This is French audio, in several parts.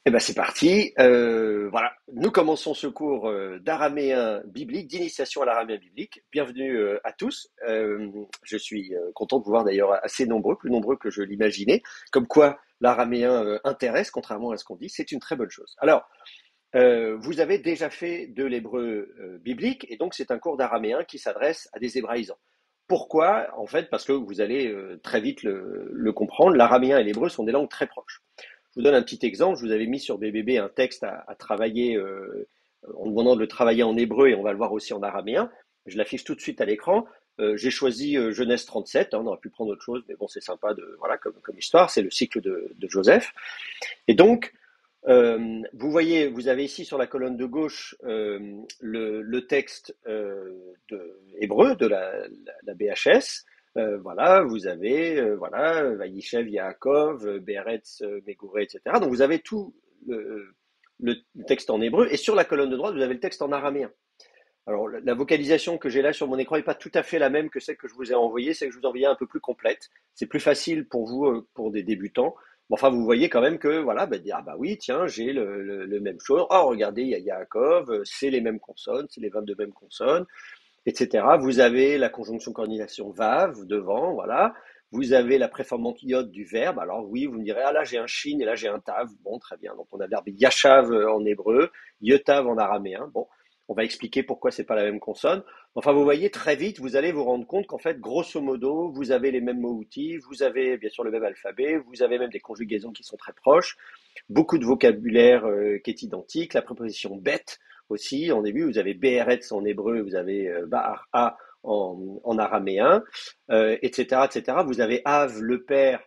Eh ben c'est parti. Voilà, nous commençons ce cours d'araméen biblique, d'initiation à l'araméen biblique. Bienvenue à tous. Je suis content de vous voir d'ailleurs assez nombreux, plus nombreux que je l'imaginais. Comme quoi l'araméen intéresse, contrairement à ce qu'on dit, c'est une très bonne chose. Alors, vous avez déjà fait de l'hébreu biblique, et donc c'est un cours d'araméen qui s'adresse à des hébraïsants. Pourquoi? En fait, parce que vous allez très vite le comprendre, l'araméen et l'hébreu sont des langues très proches. Je vous donne un petit exemple. Je vous avais mis sur BBB un texte à travailler, en demandant de le travailler en hébreu et on va le voir aussi en araméen. Je l'affiche tout de suite à l'écran. J'ai choisi Genèse 37. Hein, on aurait pu prendre autre chose, mais bon, c'est sympa voilà, comme histoire. C'est le cycle de Joseph. Et donc, vous voyez, vous avez ici sur la colonne de gauche le texte hébreu de la BHS. Voilà, vous avez voilà, Vaïshev, Yaakov, Beretz, Megoré, etc. Donc vous avez tout le texte en hébreu, et sur la colonne de droite, vous avez le texte en araméen. Alors la vocalisation que j'ai là sur mon écran n'est pas tout à fait la même que celle que je vous ai envoyée, c'est que je vous ai envoyé un peu plus complète. C'est plus facile pour vous, pour des débutants. Bon, enfin, vous voyez quand même que, voilà, dire, ah bah oui, tiens, j'ai le même chose. Oh, regardez, il y a Yaakov, c'est les mêmes consonnes, c'est les 22 mêmes consonnes, etc. Vous avez la conjonction coordination vav devant, voilà. Vous avez la préformante iode du verbe. Alors oui, vous me direz, ah là j'ai un shin et là j'ai un tav. Bon, très bien. Donc on a le verbe yashav en hébreu, yotav en araméen. Bon, on va expliquer pourquoi c'est pas la même consonne. Enfin, vous voyez, très vite, vous allez vous rendre compte qu'en fait, grosso modo, vous avez les mêmes mots-outils, vous avez bien sûr le même alphabet, vous avez même des conjugaisons qui sont très proches, beaucoup de vocabulaire qui est identique, la préposition bête aussi. En début, vous avez Be'eretz en hébreu, vous avez Ba'ar-A en araméen, etc., etc. Vous avez Av, le père.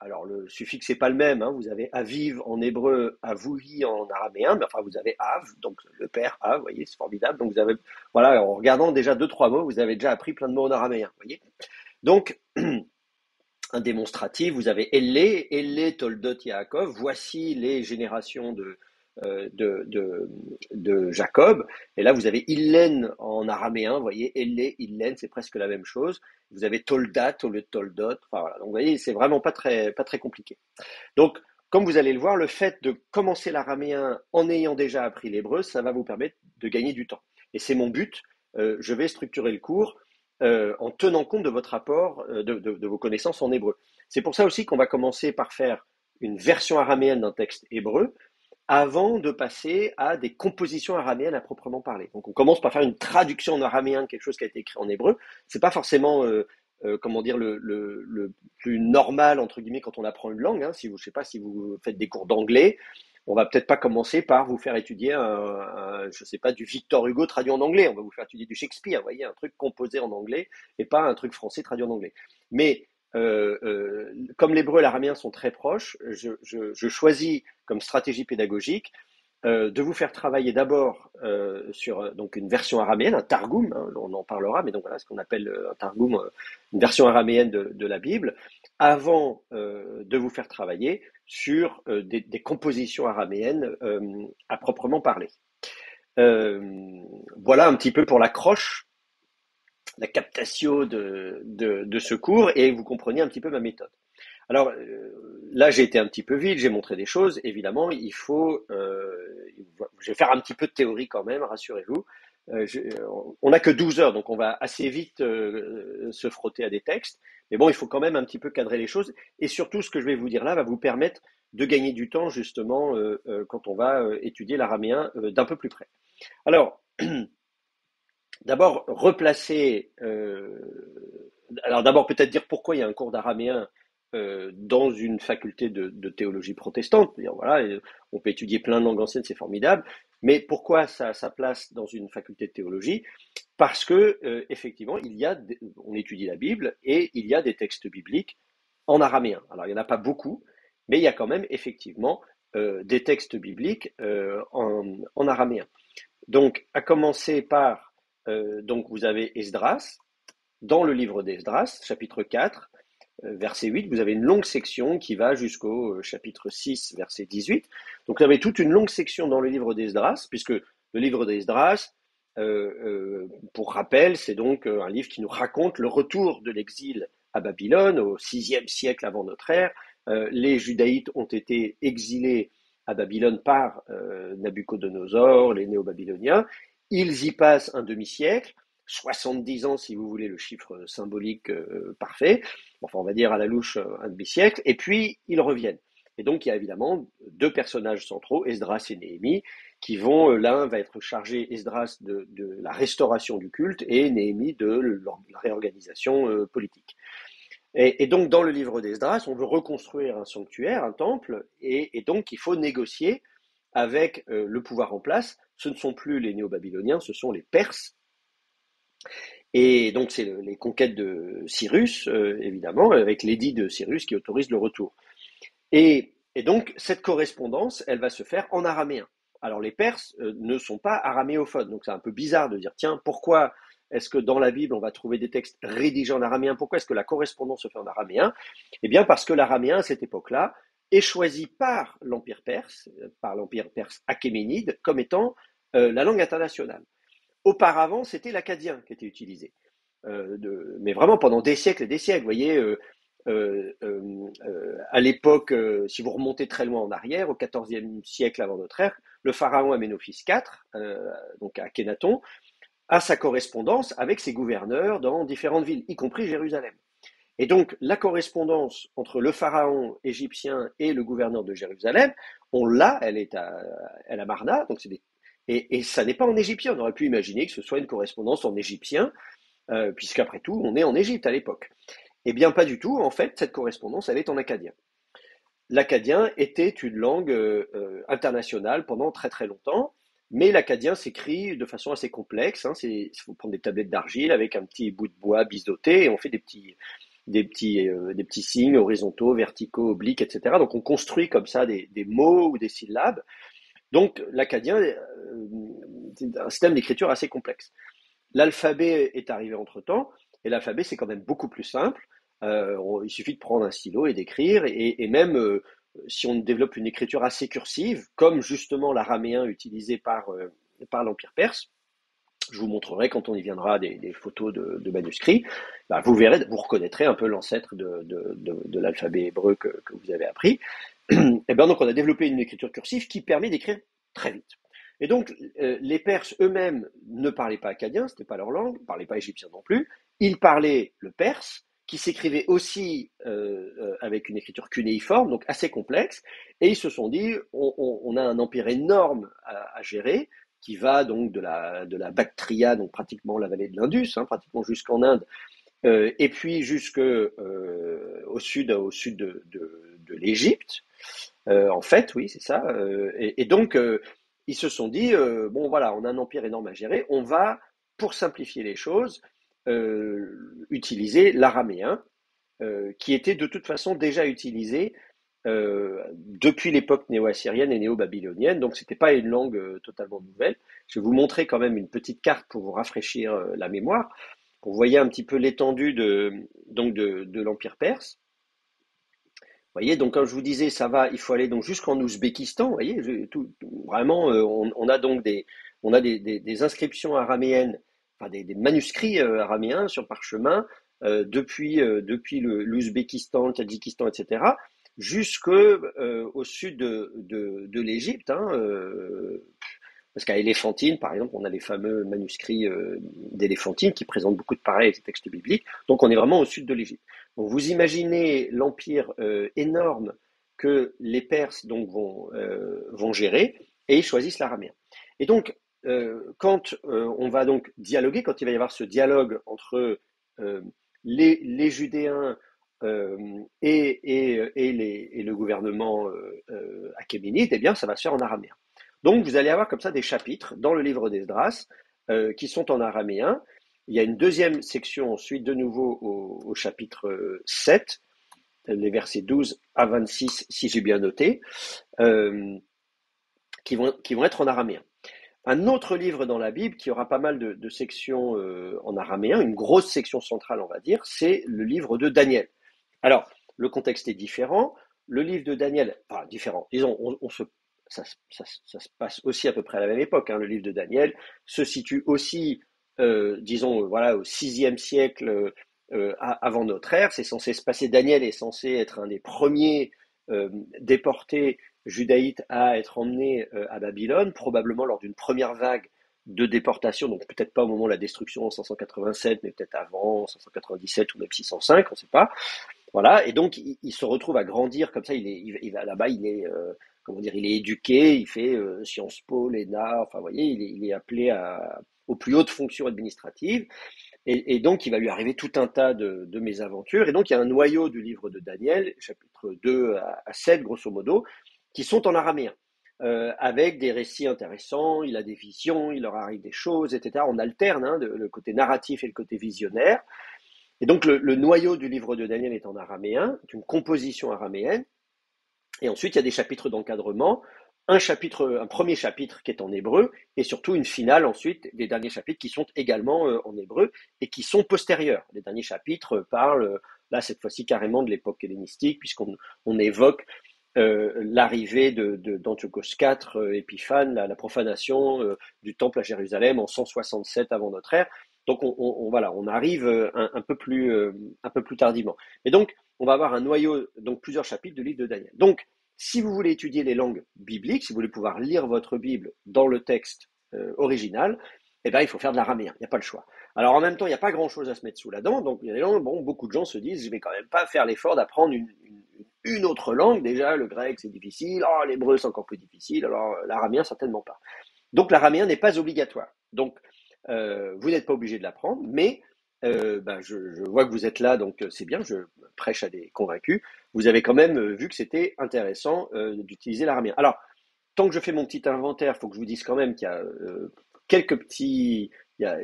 Alors, le suffixe n'est pas le même. Hein. Vous avez Aviv en hébreu, Avouhi en araméen, mais enfin, vous avez Av, donc le père Av, vous voyez, c'est formidable. Donc, vous avez, voilà, en regardant déjà deux, trois mots, vous avez déjà appris plein de mots en araméen, vous voyez. Donc, un démonstratif, vous avez Elle, Toldot, Yaakov, voici les générations de Jacob. Et là, vous avez Illen en araméen, vous voyez, Elle, Illen, c'est presque la même chose. Vous avez Toldat au lieu de Toldot. Enfin, voilà. Donc, vous voyez, c'est vraiment pas très compliqué. Donc, comme vous allez le voir, le fait de commencer l'araméen en ayant déjà appris l'hébreu, ça va vous permettre de gagner du temps. Et c'est mon but. Je vais structurer le cours en tenant compte de votre apport, de vos connaissances en hébreu. C'est pour ça aussi qu'on va commencer par faire une version araméenne d'un texte hébreu avant de passer à des compositions araméennes à proprement parler. Donc on commence par faire une traduction en araméen de quelque chose qui a été écrit en hébreu. C'est pas forcément comment dire le plus normal entre guillemets quand on apprend une langue. Hein. Si vous, je sais pas, si vous faites des cours d'anglais, on va peut-être pas commencer par vous faire étudier je sais pas, du Victor Hugo traduit en anglais. On va vous faire étudier du Shakespeare, vous voyez, un truc composé en anglais et pas un truc français traduit en anglais. Mais comme l'hébreu et l'araméen sont très proches, je choisis comme stratégie pédagogique de vous faire travailler d'abord sur donc une version araméenne, un targum, hein, on en parlera, mais donc voilà ce qu'on appelle un targum, une version araméenne de la Bible, avant de vous faire travailler sur des compositions araméennes à proprement parler. Voilà un petit peu pour l'accroche, la captatio de ce cours, et vous comprenez un petit peu ma méthode. Alors là, j'ai été un petit peu vite, j'ai montré des choses. Évidemment, je vais faire un petit peu de théorie quand même, rassurez-vous. On n'a que 12 heures, donc on va assez vite se frotter à des textes. Mais bon, il faut quand même un petit peu cadrer les choses. Et surtout, ce que je vais vous dire là va vous permettre de gagner du temps, justement, quand on va étudier l'araméen d'un peu plus près. Alors, d'abord, replacer. Alors, d'abord, peut-être dire pourquoi il y a un cours d'araméen dans une faculté de théologie protestante. Voilà, on peut étudier plein de langues anciennes, c'est formidable. Mais pourquoi ça a sa place dans une faculté de théologie? Parce que effectivement, on étudie la Bible et il y a des textes bibliques en araméen. Alors, il n'y en a pas beaucoup, mais il y a quand même effectivement des textes bibliques en araméen. Donc, à commencer par, donc vous avez Esdras. Dans le livre d'Esdras, chapitre 4, verset 8, vous avez une longue section qui va jusqu'au chapitre 6, verset 18. Donc vous avez toute une longue section dans le livre d'Esdras, puisque le livre d'Esdras, pour rappel, c'est donc un livre qui nous raconte le retour de l'exil à Babylone au 6e siècle avant notre ère. Les Judaïtes ont été exilés à Babylone par Nabuchodonosor, les Néo-Babyloniens. Ils y passent un demi-siècle, 70 ans si vous voulez le chiffre symbolique parfait, enfin on va dire à la louche un demi-siècle, et puis ils reviennent. Et donc il y a évidemment deux personnages centraux, Esdras et Néhémie, qui vont, l'un va être chargé, Esdras, de la restauration du culte et Néhémie de la réorganisation politique. Et donc, dans le livre d'Esdras, on veut reconstruire un sanctuaire, un temple, et donc il faut négocier avec le pouvoir en place. Ce ne sont plus les Néo-Babyloniens, ce sont les Perses. Et donc, c'est les conquêtes de Cyrus, évidemment, avec l'édit de Cyrus qui autorise le retour. Et donc, cette correspondance, elle va se faire en araméen. Alors, les Perses ne sont pas araméophones, donc c'est un peu bizarre de dire, tiens, pourquoi est-ce que dans la Bible, on va trouver des textes rédigés en araméen? Pourquoi est-ce que la correspondance se fait en araméen? Eh bien, parce que l'araméen, à cette époque-là, est choisi par l'Empire perse achéménide, comme étant la langue internationale. Auparavant, c'était l'akkadien qui était utilisé. Mais vraiment pendant des siècles et des siècles. Vous voyez, à l'époque, si vous remontez très loin en arrière, au XIVe siècle avant notre ère, le pharaon Aménophis IV, donc à Akhenaton, a sa correspondance avec ses gouverneurs dans différentes villes, y compris Jérusalem. Et donc, la correspondance entre le pharaon égyptien et le gouverneur de Jérusalem, on l'a, elle est à Marna, donc et ça n'est pas en égyptien. On aurait pu imaginer que ce soit une correspondance en égyptien, puisqu'après tout, on est en Égypte à l'époque. Eh bien, pas du tout. En fait, cette correspondance, elle est en akkadien. L'akkadien était une langue internationale pendant très très longtemps, mais l'akkadien s'écrit de façon assez complexe. Il faut prendre des tablettes d'argile avec un petit bout de bois biseauté et on fait des petits signes horizontaux, verticaux, obliques, etc. Donc on construit comme ça des mots ou des syllabes. Donc l'akkadien, c'est un système d'écriture assez complexe. L'alphabet est arrivé entre-temps, et l'alphabet c'est quand même beaucoup plus simple. Il suffit de prendre un stylo et d'écrire, et même si on développe une écriture assez cursive, comme justement l'araméen utilisé par l'Empire perse, je vous montrerai quand on y viendra des photos de manuscrits, bah, vous verrez, vous reconnaîtrez un peu l'ancêtre de l'alphabet hébreu que vous avez appris. Et bien donc on a développé une écriture cursive qui permet d'écrire très vite. Et donc les Perses eux-mêmes ne parlaient pas akkadien, c'était pas leur langue, ne parlaient pas égyptien non plus, ils parlaient le perse, qui s'écrivait aussi avec une écriture cunéiforme, donc assez complexe, et ils se sont dit, on a un empire énorme à gérer, qui va donc de la Bactria, donc pratiquement la vallée de l'Indus, pratiquement jusqu'en Inde, et puis au sud de l'Égypte. En fait, oui, c'est ça. Et donc, ils se sont dit, bon voilà, on a un empire énorme à gérer, on va, pour simplifier les choses, utiliser l'araméen, qui était de toute façon déjà utilisé depuis l'époque néo-assyrienne et néo-babylonienne, donc c'était pas une langue totalement nouvelle. Je vais vous montrer quand même une petite carte pour vous rafraîchir la mémoire, pour vous voyez un petit peu l'étendue de l'Empire perse. Vous voyez, donc comme je vous disais, ça va, il faut aller donc jusqu'en Ouzbékistan. Vous voyez, vraiment, on a donc des inscriptions araméennes, enfin des manuscrits araméens sur parchemin depuis l'Ouzbékistan, le Tadjikistan, etc., jusqu'au sud de l'Égypte. Parce qu'à Éléphantine, par exemple, on a les fameux manuscrits d'Éléphantine qui présentent beaucoup de parallèles avec les textes bibliques. Donc on est vraiment au sud de l'Égypte. Donc vous imaginez l'empire énorme que les Perses donc vont gérer, et ils choisissent l'araméen. Et donc quand on va donc dialoguer, quand il va y avoir ce dialogue entre les Judéens et le gouvernement achéménide, eh bien ça va se faire en araméen. Donc vous allez avoir comme ça des chapitres dans le livre d'Esdras qui sont en araméen. Il y a une deuxième section ensuite de nouveau au chapitre 7, les versets 12 à 26 si j'ai bien noté, qui vont être en araméen. Un autre livre dans la Bible qui aura pas mal de sections en araméen, une grosse section centrale on va dire, c'est le livre de Daniel. Alors, le contexte est différent. Le livre de Daniel, enfin différent, disons, ça se passe aussi à peu près à la même époque. Le livre de Daniel se situe aussi, disons, voilà, au VIe siècle avant notre ère. C'est censé se passer. Daniel est censé être un des premiers déportés judaïtes à être emmenés à Babylone, probablement lors d'une première vague de déportation, donc peut-être pas au moment de la destruction en 587, mais peut-être avant, 597 ou même 605, on ne sait pas. Voilà, et donc il se retrouve à grandir comme ça. Il va là-bas, comment dire, il est éduqué, il fait Sciences Po, l'ENA, enfin, vous voyez, il est appelé aux plus hautes fonctions administratives. Et donc, il va lui arriver tout un tas de mésaventures. Et donc, il y a un noyau du livre de Daniel, chapitre 2 à 7, grosso modo, qui sont en araméen, avec des récits intéressants. Il a des visions, il leur arrive des choses, etc. On alterne le côté narratif et le côté visionnaire. Et donc, le noyau du livre de Daniel est en araméen, une composition araméenne. Et ensuite, il y a des chapitres d'encadrement, un premier chapitre qui est en hébreu, et surtout une finale ensuite des derniers chapitres qui sont également en hébreu et qui sont postérieurs. Les derniers chapitres parlent, là, cette fois-ci, carrément de l'époque hellénistique, puisqu'on évoque l'arrivée d'Antiochos IV, Épiphane, la profanation du temple à Jérusalem en 167 avant notre ère. Donc voilà, on arrive un peu plus tardivement. Et donc, on va avoir un noyau, donc plusieurs chapitres du livre de Daniel. Donc, si vous voulez étudier les langues bibliques, si vous voulez pouvoir lire votre Bible dans le texte original, eh ben, il faut faire de l'araméen, il n'y a pas le choix. Alors en même temps, il n'y a pas grand-chose à se mettre sous la dent, donc il y a des langues, bon, beaucoup de gens se disent, je vais quand même pas faire l'effort d'apprendre une autre langue, déjà le grec c'est difficile, oh, l'hébreu c'est encore plus difficile, alors l'araméen certainement pas. Donc l'araméen n'est pas obligatoire. Donc vous n'êtes pas obligé de l'apprendre, mais je vois que vous êtes là, donc c'est bien, je prêche à des convaincus. Vous avez quand même vu que c'était intéressant d'utiliser l'araméen. Alors, tant que je fais mon petit inventaire, il faut que je vous dise quand même qu'il y a quelques petits, il y a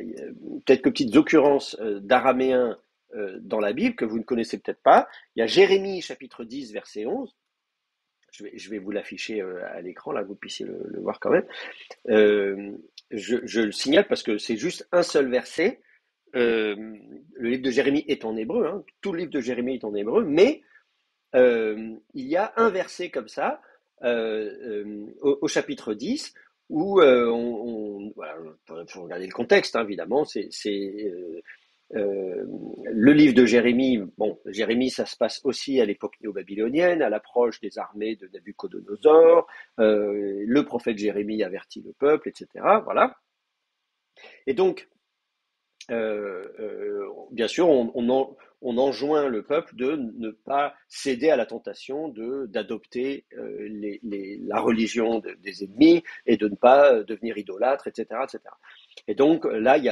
quelques petites occurrences d'araméen dans la Bible que vous ne connaissez peut-être pas. Il y a Jérémie chapitre 10 verset 11. Je vais vous l'afficher à l'écran, là, que vous puissiez le voir quand même. Je le signale parce que c'est juste un seul verset. Le livre de Jérémie est en hébreu, hein, tout le livre de Jérémie est en hébreu, mais il y a un verset comme ça au chapitre 10 où voilà, faut regarder le contexte, hein, évidemment, le livre de Jérémie. Bon, Jérémie, ça se passe aussi à l'époque néo-babylonienne, à l'approche des armées de Nabuchodonosor. Le prophète Jérémie avertit le peuple, etc. Voilà. Et donc, bien sûr, on enjoint le peuple de ne pas céder à la tentation d'adopter la religion des ennemis et de ne pas devenir idolâtre, etc., etc. Et donc là, il y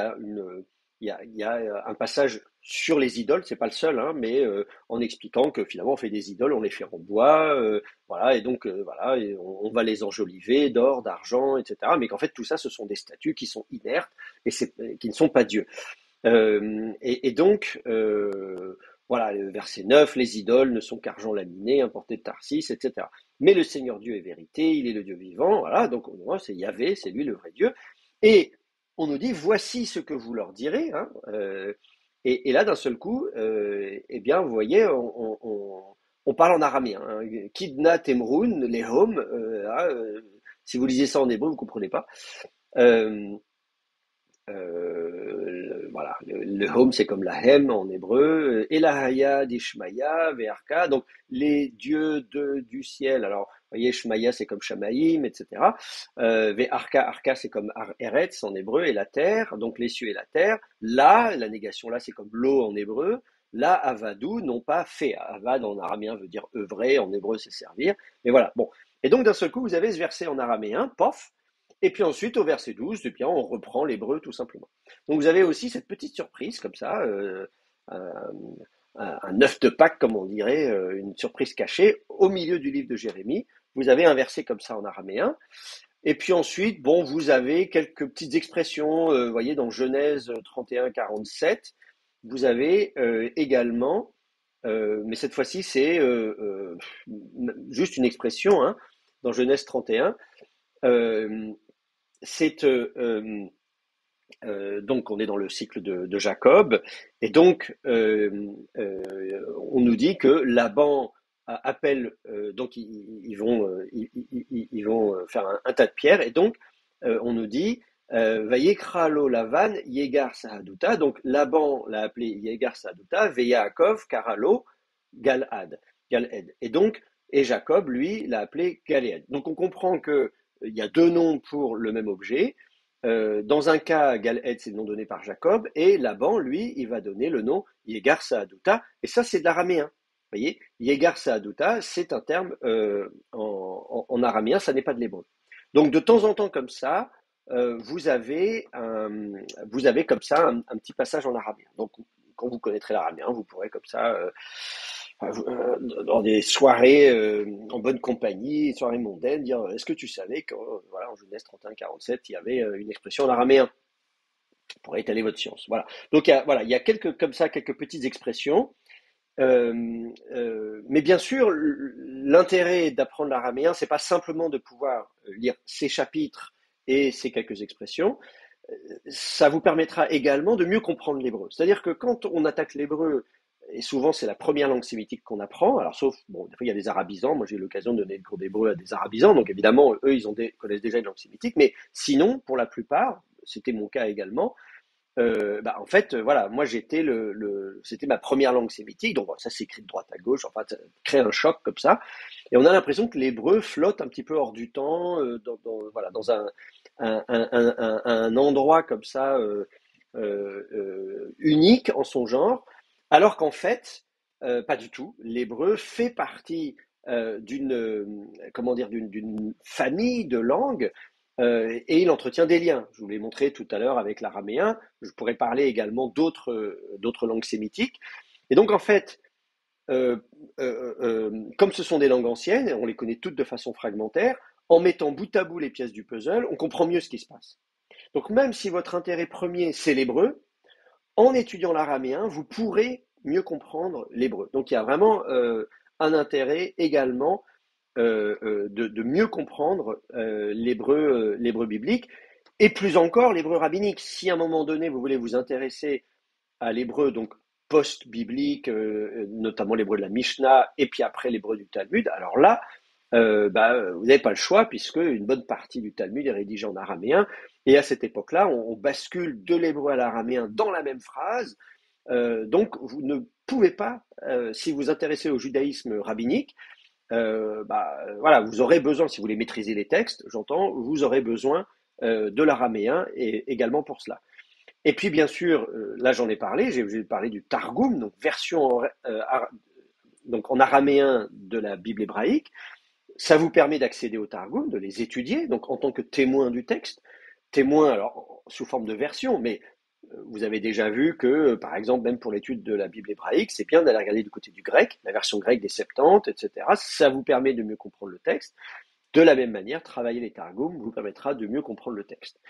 a un passage sur les idoles, c'est pas le seul, hein, mais en expliquant que finalement on fait des idoles, on les fait en bois, voilà, et donc voilà, et on va les enjoliver d'or, d'argent, etc. Mais qu'en fait tout ça, ce sont des statues qui sont inertes et qui ne sont pas Dieu. Et donc, voilà, le verset 9, les idoles ne sont qu'argent laminé, importé de Tarsis, etc. Mais le Seigneur Dieu est vérité, il est le Dieu vivant, voilà, donc on voit, c'est Yahvé, c'est lui le vrai Dieu. Et on nous dit, voici ce que vous leur direz, hein, et là, d'un seul coup, eh bien, vous voyez, on parle en araméen, hein, Kidna Temrun, Lehom, si vous lisez ça en hébreu, vous ne comprenez pas. Euh, voilà, le home c'est comme la hem en hébreu, Elahaya d'Ishmaya, Ve'arka, donc les dieux du ciel. Alors, vous voyez, Shmaya c'est comme Shamaïm, etc. Ve'arka, Arka c'est comme Eretz en hébreu, et la terre, donc les cieux et la terre. Là, la négation là c'est comme l'eau en hébreu. Là, avadou, non pas fait. Avad en araméen veut dire œuvrer, en hébreu c'est servir. Mais voilà, bon. Et donc d'un seul coup, vous avez ce verset en araméen, pof, et puis ensuite, au verset 12, eh bien, on reprend l'hébreu tout simplement. Donc vous avez aussi cette petite surprise comme ça, un, un œuf de Pâques, comme on dirait, une surprise cachée. Au milieu du livre de Jérémie, vous avez un verset comme ça en araméen. Et puis ensuite, bon, vous avez quelques petites expressions, vous voyez, dans Genèse 31-47, vous avez également, mais cette fois-ci, c'est juste une expression, hein, dans Genèse 31, c'est donc on est dans le cycle de Jacob, et donc on nous dit que Laban appelle, donc ils vont faire un tas de pierres, et donc on nous dit Vayekralo Lavan Yegar Sahaduta, donc Laban l'a appelé Yegar Sahaduta, Veyaakov Karalo Galad. Et donc et Jacob, lui, l'a appelé Galéed. Donc on comprend qu'il y a deux noms pour le même objet. Dans un cas, Galéed, c'est le nom donné par Jacob, et Laban, lui, il va donner le nom Yegar Saaduta, et ça, c'est de l'araméen. Vous voyez, Yegar Saaduta, c'est un terme en araméen, ça n'est pas de l'hébreu. Donc de temps en temps, comme ça, vous avez comme ça un petit passage en araméen. Donc quand vous connaîtrez l'araméen, vous pourrez comme ça, dans des soirées en bonne compagnie, soirées mondaines, dire est-ce que tu savais qu'en voilà, en Genèse 31-47, il y avait une expression en araméen pour étaler votre science. Voilà. Donc voilà, il y a comme ça quelques petites expressions. Mais bien sûr, l'intérêt d'apprendre l'araméen, c'est pas simplement de pouvoir lire ces chapitres et ces quelques expressions. Ça vous permettra également de mieux comprendre l'hébreu. C'est-à-dire que quand on attaque l'hébreu, et souvent c'est la première langue sémitique qu'on apprend, alors sauf, bon, des fois il y a des arabisants, moi j'ai eu l'occasion de donner le cours d'hébreu à des arabisants, donc évidemment eux ils connaissent déjà une langue sémitique, mais sinon, pour la plupart, c'était mon cas également, en fait, voilà, moi c'était ma première langue sémitique, donc voilà, ça s'écrit de droite à gauche, enfin, ça crée un choc comme ça, et on a l'impression que l'hébreu flotte un petit peu hors du temps, voilà, dans un endroit comme ça unique en son genre, alors qu'en fait, pas du tout. L'hébreu fait partie comment dire, d'une famille de langues et il entretient des liens. Je vous l'ai montré tout à l'heure avec l'araméen. Je pourrais parler également d'autres langues sémitiques. Et donc en fait, comme ce sont des langues anciennes, on les connaît toutes de façon fragmentaire, en mettant bout à bout les pièces du puzzle, on comprend mieux ce qui se passe. Donc même si votre intérêt premier, c'est l'hébreu, en étudiant l'araméen, vous pourrez mieux comprendre l'hébreu. Donc il y a vraiment un intérêt également de mieux comprendre l'hébreu biblique, et plus encore l'hébreu rabbinique. Si à un moment donné, vous voulez vous intéresser à l'hébreu, donc post-biblique, notamment l'hébreu de la Mishnah, et puis après l'hébreu du Talmud, alors là, vous n'avez pas le choix, puisque une bonne partie du Talmud est rédigée en araméen, et à cette époque-là, on bascule de l'hébreu à l'araméen dans la même phrase, donc vous ne pouvez pas, si vous vous intéressez au judaïsme rabbinique, voilà, vous aurez besoin, si vous voulez maîtriser les textes, j'entends, vous aurez besoin de l'araméen et également pour cela. Et puis bien sûr, là j'en ai parlé, j'ai parlé du Targum, donc version donc en araméen de la Bible hébraïque. Ça vous permet d'accéder au Targum, de les étudier, donc en tant que témoin du texte. Témoin, alors sous forme de version, mais vous avez déjà vu que, par exemple, même pour l'étude de la Bible hébraïque, c'est bien d'aller regarder du côté du grec, la version grecque des Septante, etc. Ça vous permet de mieux comprendre le texte. De la même manière, travailler les Targums vous permettra de mieux comprendre le texte.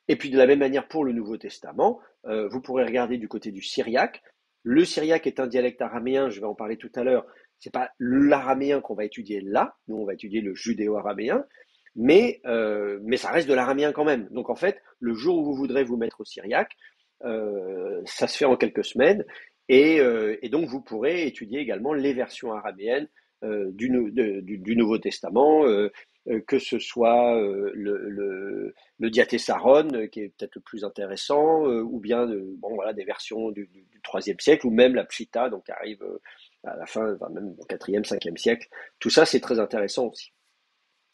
Et puis de la même manière pour le Nouveau Testament, vous pourrez regarder du côté du syriaque. Le syriaque est un dialecte araméen, je vais en parler tout à l'heure. C'est pas l'araméen qu'on va étudier là, nous on va étudier le judéo-araméen, mais ça reste de l'araméen quand même. Donc en fait, le jour où vous voudrez vous mettre au syriaque, ça se fait en quelques semaines, et donc vous pourrez étudier également les versions araméennes du Nouveau Testament, que ce soit le Diatessaron, qui est peut-être le plus intéressant, ou bien voilà, des versions du IIIe siècle, ou même la Pshita, donc qui arrive à la fin, enfin, même au IVe, Ve siècle. Tout ça, c'est très intéressant aussi.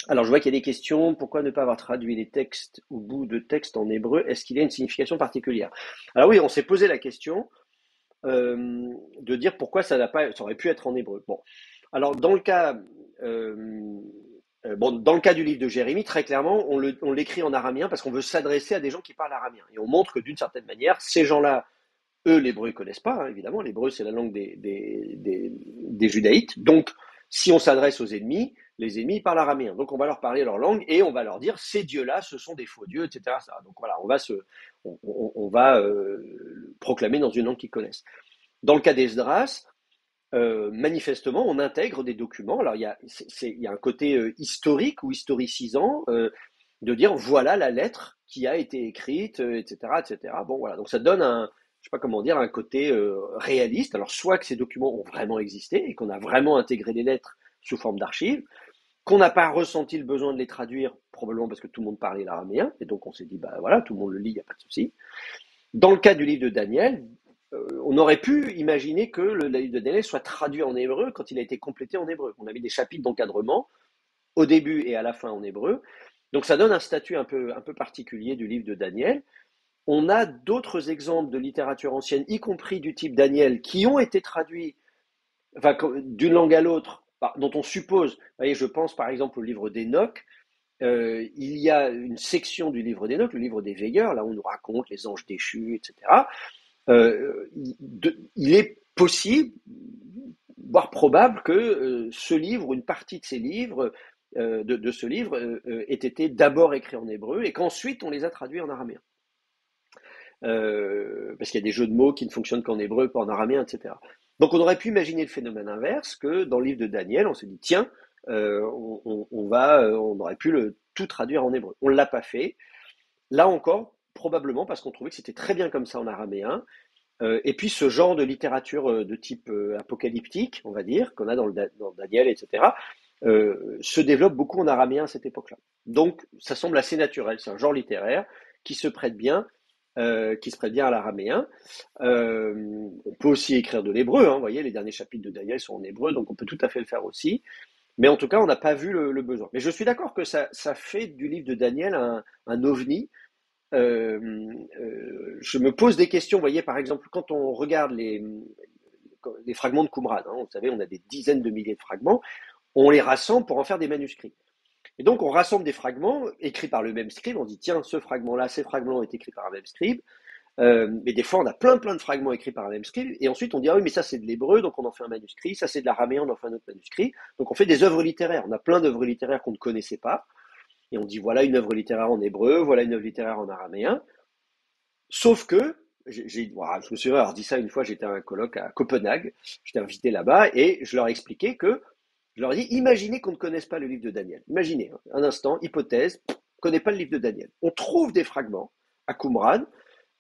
Alors, je vois qu'il y a des questions. Pourquoi ne pas avoir traduit les textes ou bouts de texte en hébreu? Est-ce qu'il y a une signification particulière? Alors oui, on s'est posé la question de dire pourquoi ça aurait pu être en hébreu. Bon, alors dans le cas, dans le cas du livre de Jérémie, très clairement, on l'écrit en araméen parce qu'on veut s'adresser à des gens qui parlent araméen. Et on montre que d'une certaine manière, ces gens-là, eux, l'hébreu, ils connaissent pas, hein, évidemment. L'hébreu, c'est la langue des judaïtes. Donc, si on s'adresse aux ennemis, les ennemis ils parlent araméen. Donc, on va leur parler leur langue et on va leur dire ces dieux-là, ce sont des faux dieux, etc. Donc voilà, on va proclamer dans une langue qu'ils connaissent. Dans le cas d'Esdras, manifestement, on intègre des documents. Alors, il y a un côté historique ou historicisant de dire voilà la lettre qui a été écrite, etc., etc. Bon, voilà. Donc, ça donne je sais pas comment dire, un côté réaliste. Alors, soit que ces documents ont vraiment existé et qu'on a vraiment intégré les lettres sous forme d'archives, qu'on n'a pas ressenti le besoin de les traduire, probablement parce que tout le monde parlait l'araméen, et donc on s'est dit, bah voilà, tout le monde le lit, il n'y a pas de souci. Dans le cas du livre de Daniel, on aurait pu imaginer que le livre de Daniel soit traduit en hébreu quand il a été complété en hébreu. On a mis des chapitres d'encadrement au début et à la fin en hébreu. Donc ça donne un statut un peu particulier du livre de Daniel. On a d'autres exemples de littérature ancienne, y compris du type Daniel, qui ont été traduits enfin, d'une langue à l'autre, dont on suppose, vous voyez, je pense par exemple au livre d'Enoch, il y a une section du livre d'Enoch, le livre des veilleurs, là où on nous raconte les anges déchus, etc. Il est possible, voire probable, que ce livre, ou une partie de ces livres, de ce livre, ait été d'abord écrit en hébreu et qu'ensuite on les a traduits en araméen. Parce qu'il y a des jeux de mots qui ne fonctionnent qu'en hébreu, pas en araméen, etc. Donc on aurait pu imaginer le phénomène inverse, que dans le livre de Daniel, on se dit, tiens, on aurait pu tout traduire en hébreu. On ne l'a pas fait. Là encore, probablement parce qu'on trouvait que c'était très bien comme ça en araméen. Et puis ce genre de littérature de type apocalyptique, on va dire, qu'on a dans Daniel, etc., se développe beaucoup en araméen à cette époque-là. Donc ça semble assez naturel, c'est un genre littéraire qui se prête bien, à l'araméen. On peut aussi écrire de l'hébreu, hein, vous voyez, les derniers chapitres de Daniel sont en hébreu, donc on peut tout à fait le faire aussi. Mais en tout cas, on n'a pas vu le besoin. Mais je suis d'accord que ça fait du livre de Daniel un ovni. Je me pose des questions, vous voyez, par exemple, quand on regarde les fragments de Qumran, hein, vous savez, on a des dizaines de milliers de fragments, on les rassemble pour en faire des manuscrits. Et donc, on rassemble des fragments écrits par le même scribe, on dit, tiens, ce fragment-là, ces fragments ont été écrits par un même scribe. Mais des fois, on a plein de fragments écrits par un même scribe, et ensuite on dit, ah oui, mais ça c'est de l'hébreu, donc on en fait un manuscrit, ça c'est de l'araméen, on en fait un autre manuscrit. Donc on fait des œuvres littéraires. On a plein d'œuvres littéraires qu'on ne connaissait pas, et on dit, voilà une œuvre littéraire en hébreu, voilà une œuvre littéraire en araméen. Sauf que, voilà, je me souviens avoir dit ça une fois, j'étais à un colloque à Copenhague, j'étais invité là-bas, et je leur ai expliqué je leur ai dit, imaginez qu'on ne connaisse pas le livre de Daniel. Imaginez, hein, un instant, hypothèse, on ne connaît pas le livre de Daniel. On trouve des fragments à Qumran,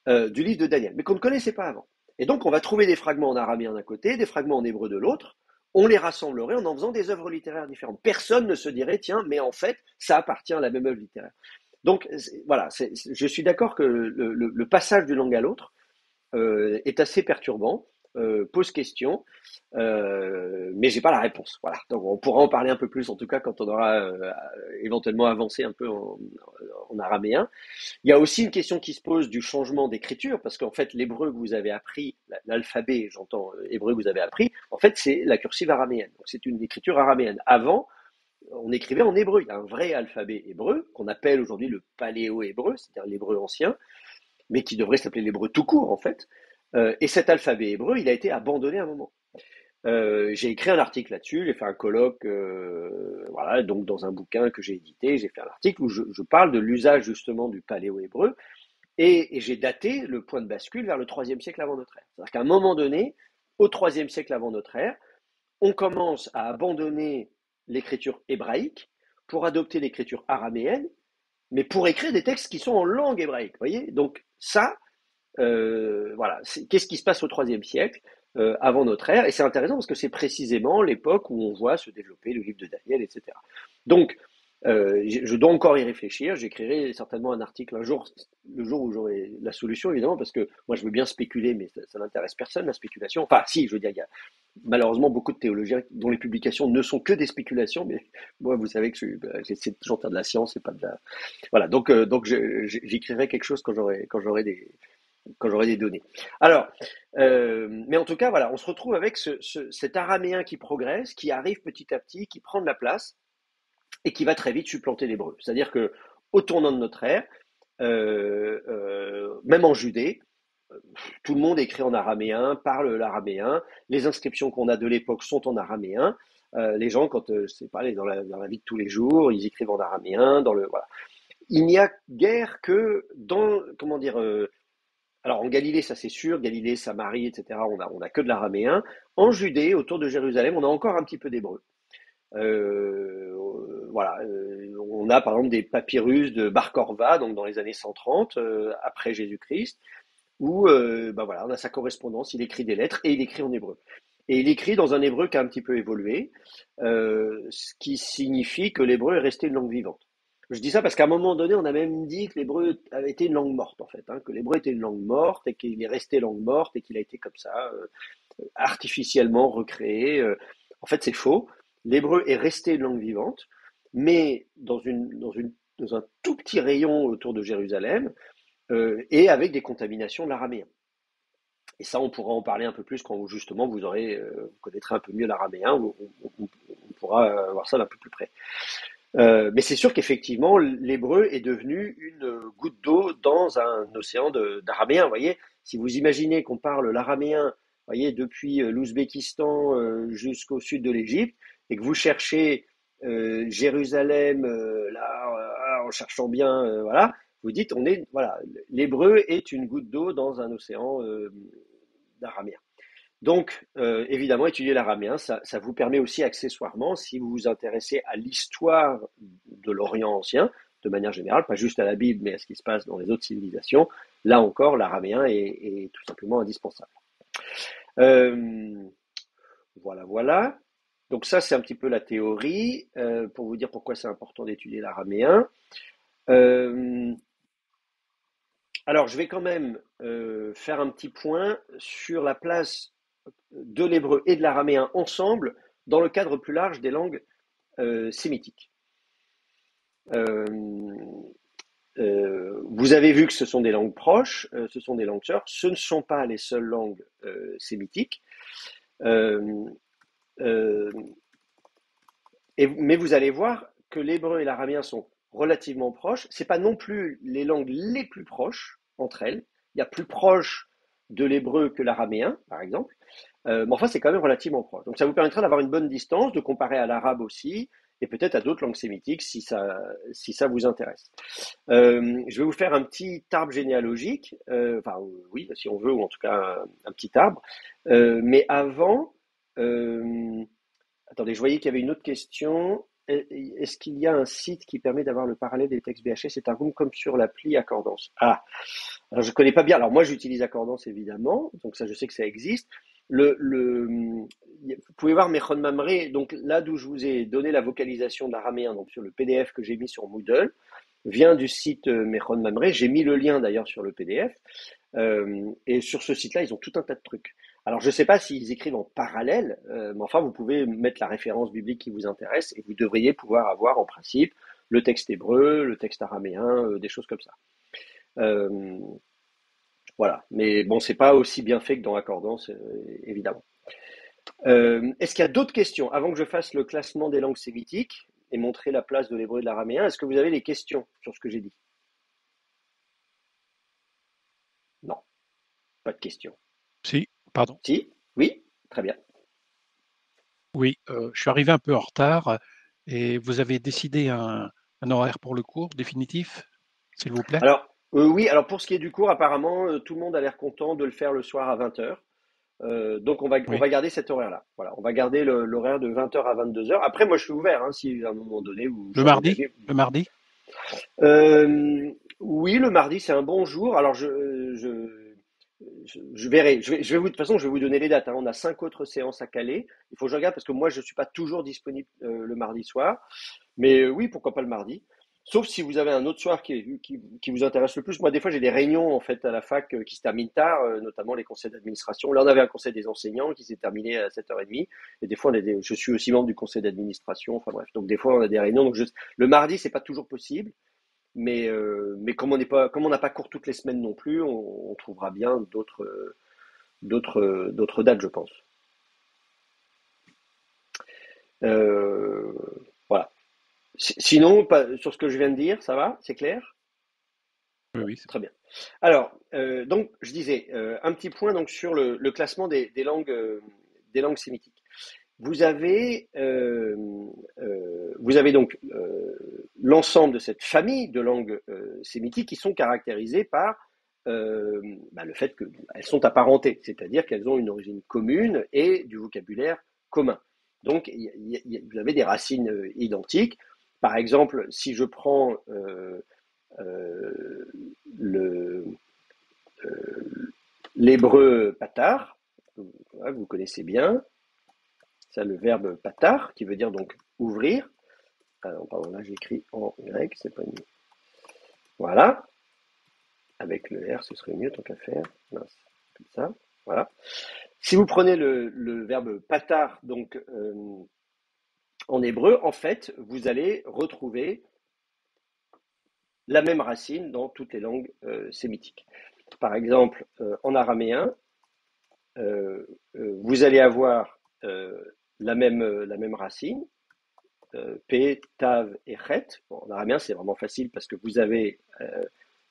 du livre de Daniel, mais qu'on ne connaissait pas avant. Et donc, on va trouver des fragments en araméen d'un côté, des fragments en hébreu de l'autre. On les rassemblerait en faisant des œuvres littéraires différentes. Personne ne se dirait, tiens, mais en fait, ça appartient à la même œuvre littéraire. Donc, voilà, je suis d'accord que le passage d'une langue à l'autre est assez perturbant, pose question, mais j'ai pas la réponse. Voilà. Donc on pourra en parler un peu plus, en tout cas quand on aura éventuellement avancé un peu en araméen. Il y a aussi une question qui se pose du changement d'écriture, parce qu'en fait l'hébreu que vous avez appris, l'alphabet, j'entends hébreu que vous avez appris, en fait c'est la cursive araméenne. Donc c'est une écriture araméenne. Avant, on écrivait en hébreu. Il y a un vrai alphabet hébreu qu'on appelle aujourd'hui le paléo-hébreu, c'est-à-dire l'hébreu ancien, mais qui devrait s'appeler l'hébreu tout court en fait. Et cet alphabet hébreu, il a été abandonné à un moment. J'ai écrit un article là-dessus, j'ai fait un colloque, voilà, donc dans un bouquin que j'ai édité, j'ai fait un article où je parle de l'usage justement du paléo-hébreu, et j'ai daté le point de bascule vers le IIIe siècle avant notre ère. C'est-à-dire qu'à un moment donné, au IIIe siècle avant notre ère, on commence à abandonner l'écriture hébraïque pour adopter l'écriture araméenne, mais pour écrire des textes qui sont en langue hébraïque, voyez. Donc ça, voilà, qu'est-ce qui se passe au IIIe siècle avant notre ère? Et c'est intéressant parce que c'est précisément l'époque où on voit se développer le livre de Daniel, etc. Donc, je dois encore y réfléchir. J'écrirai certainement un article un jour, le jour où j'aurai la solution, évidemment, parce que moi je veux bien spéculer, mais ça n'intéresse personne, la spéculation. Enfin, si, je veux dire, il y a malheureusement beaucoup de théologiens dont les publications ne sont que des spéculations, mais moi, vous savez que j'essaie toujours de faire de la science et pas de la. Voilà, donc j'écrirai quelque chose quand j'aurai des données. Alors, mais en tout cas, voilà, on se retrouve avec cet araméen qui progresse, qui arrive petit à petit, qui prend de la place et qui va très vite supplanter l'hébreu. C'est-à-dire que au tournant de notre ère, même en Judée, tout le monde écrit en araméen, parle l'araméen. Les inscriptions qu'on a de l'époque sont en araméen. Les gens, quand je sais pas, dans la vie de tous les jours, ils écrivent en araméen. Voilà. Il n'y a guère que dans, comment dire, alors en Galilée, ça c'est sûr, Galilée, Samarie, etc., on a que de l'araméen. En Judée, autour de Jérusalem, on a encore un petit peu d'hébreu. Voilà, on a par exemple des papyrus de Bar Korva, donc dans les années 130 après Jésus-Christ, où bah voilà, on a sa correspondance, il écrit des lettres et il écrit en hébreu. Et il écrit dans un hébreu qui a un petit peu évolué, ce qui signifie que l'hébreu est resté une langue vivante. Je dis ça parce qu'à un moment donné, on a même dit que l'hébreu avait été une langue morte, en fait, hein, que l'hébreu était une langue morte et qu'il est resté langue morte et qu'il a été comme ça, artificiellement recréé. En fait, c'est faux. L'hébreu est resté une langue vivante, mais dans un tout petit rayon autour de Jérusalem et avec des contaminations de l'araméen. Et ça, on pourra en parler un peu plus quand justement vous connaîtrez un peu mieux l'araméen, on pourra voir ça d'un peu plus près. Mais c'est sûr qu'effectivement, l'hébreu est devenu une goutte d'eau dans un océan d'araméen. Vous voyez, si vous imaginez qu'on parle l'araméen, vous voyez, depuis l'Ouzbékistan jusqu'au sud de l'Égypte, et que vous cherchez Jérusalem, là, en cherchant bien, voilà, vous dites, voilà, l'hébreu est une goutte d'eau dans un océan d'araméen. Donc, évidemment, étudier l'araméen, ça vous permet aussi accessoirement, si vous vous intéressez à l'histoire de l'Orient ancien, de manière générale, pas juste à la Bible, mais à ce qui se passe dans les autres civilisations, là encore, l'araméen est tout simplement indispensable. Euh, voilà, voilà. Donc ça, c'est un petit peu la théorie, pour vous dire pourquoi c'est important d'étudier l'araméen. Euh, alors, je vais quand même faire un petit point sur la place de l'hébreu et de l'araméen ensemble dans le cadre plus large des langues sémitiques. Euh, vous avez vu que ce sont des langues proches, ce sont des langues sœurs, ce ne sont pas les seules langues sémitiques. Euh, euh, mais vous allez voir que l'hébreu et l'araméen sont relativement proches. Ce n'est pas non plus les langues les plus proches entre elles. Il y a plus proche de l'hébreu que l'araméen, par exemple. Mais enfin, c'est quand même relativement proche. Donc ça vous permettra d'avoir une bonne distance, de comparer à l'arabe aussi, et peut-être à d'autres langues sémitiques si ça vous intéresse. Je vais vous faire un petit arbre généalogique, enfin oui, si on veut, ou en tout cas un petit arbre. Mais avant, euh, attendez, je voyais qu'il y avait une autre question. Est-ce qu'il y a un site qui permet d'avoir le parallèle des textes BHS C'est un room comme sur l'appli Accordance. Ah, alors je ne connais pas bien. Alors moi, j'utilise Accordance évidemment, donc ça, je sais que ça existe. Vous pouvez voir Mechon Mamre, donc là d'où je vous ai donné la vocalisation de l'araméen, donc sur le PDF que j'ai mis sur Moodle, vient du site Mechon Mamre. J'ai mis le lien d'ailleurs sur le PDF. Et sur ce site-là, ils ont tout un tas de trucs. Alors, je ne sais pas s'ils écrivent en parallèle, mais enfin, vous pouvez mettre la référence biblique qui vous intéresse et vous devriez pouvoir avoir en principe le texte hébreu, le texte araméen, des choses comme ça. Euh, voilà. Mais bon, c'est pas aussi bien fait que dans Accordance, évidemment. Est-ce qu'il y a d'autres questions avant que je fasse le classement des langues sémitiques et montrer la place de l'hébreu et de l'araméen? Est-ce que vous avez des questions sur ce que j'ai dit? Non, pas de questions. Si, pardon. Si? Oui? Très bien. Oui, je suis arrivé un peu en retard et vous avez décidé un horaire pour le cours définitif, s'il vous plaît? Alors, oui, alors pour ce qui est du cours, apparemment, tout le monde a l'air content de le faire le soir à 20 heures. Donc on Oui. va garder cet horaire-là. Voilà, on va garder l'horaire de 20 heures à 22 heures. Après, moi, je suis ouvert, hein, si à un moment donné vous Le changez mardi? d'avis. Le mardi? Oui, le mardi, c'est un bon jour. Alors, je verrai. De toute façon, je vais vous donner les dates, hein. On a 5 autres séances à caler. Il faut que je regarde parce que moi, je ne suis pas toujours disponible le mardi soir. Mais oui, pourquoi pas le mardi. Sauf si vous avez un autre soir qui vous intéresse le plus. Moi, des fois, j'ai des réunions en fait à la fac qui se terminent tard, notamment les conseils d'administration. Là, on avait un conseil des enseignants qui s'est terminé à 7h30. Et des fois, je suis aussi membre du conseil d'administration. Enfin bref, donc des fois, on a des réunions. Donc le mardi, c'est pas toujours possible. Mais comme on n'a pas cours toutes les semaines non plus, on trouvera bien d'autres dates, je pense. Euh, voilà. Sinon, sur ce que je viens de dire, ça va? C'est clair? Oui, Bon, oui. très bien. Alors, donc, je disais, un petit point donc, sur le classement des langues sémitiques. Vous avez donc l'ensemble de cette famille de langues sémitiques qui sont caractérisées par le fait qu'elles sont apparentées, c'est-à-dire qu'elles ont une origine commune et du vocabulaire commun. Donc, vous avez des racines identiques. Par exemple, si je prends euh, le, l'hébreu patar, que vous connaissez bien, ça le verbe patar, qui veut dire donc ouvrir. Alors, pardon, là j'écris en grec, c'est pas une... Voilà, avec le R, ce serait mieux tant qu'à faire. Mince, comme ça, voilà. Si vous prenez le verbe patar, donc en hébreu, en fait, vous allez retrouver la même racine dans toutes les langues sémitiques. Par exemple, en araméen, vous allez avoir la même racine, P, Tav et Chet. Bon, en araméen, c'est vraiment facile parce que vous avez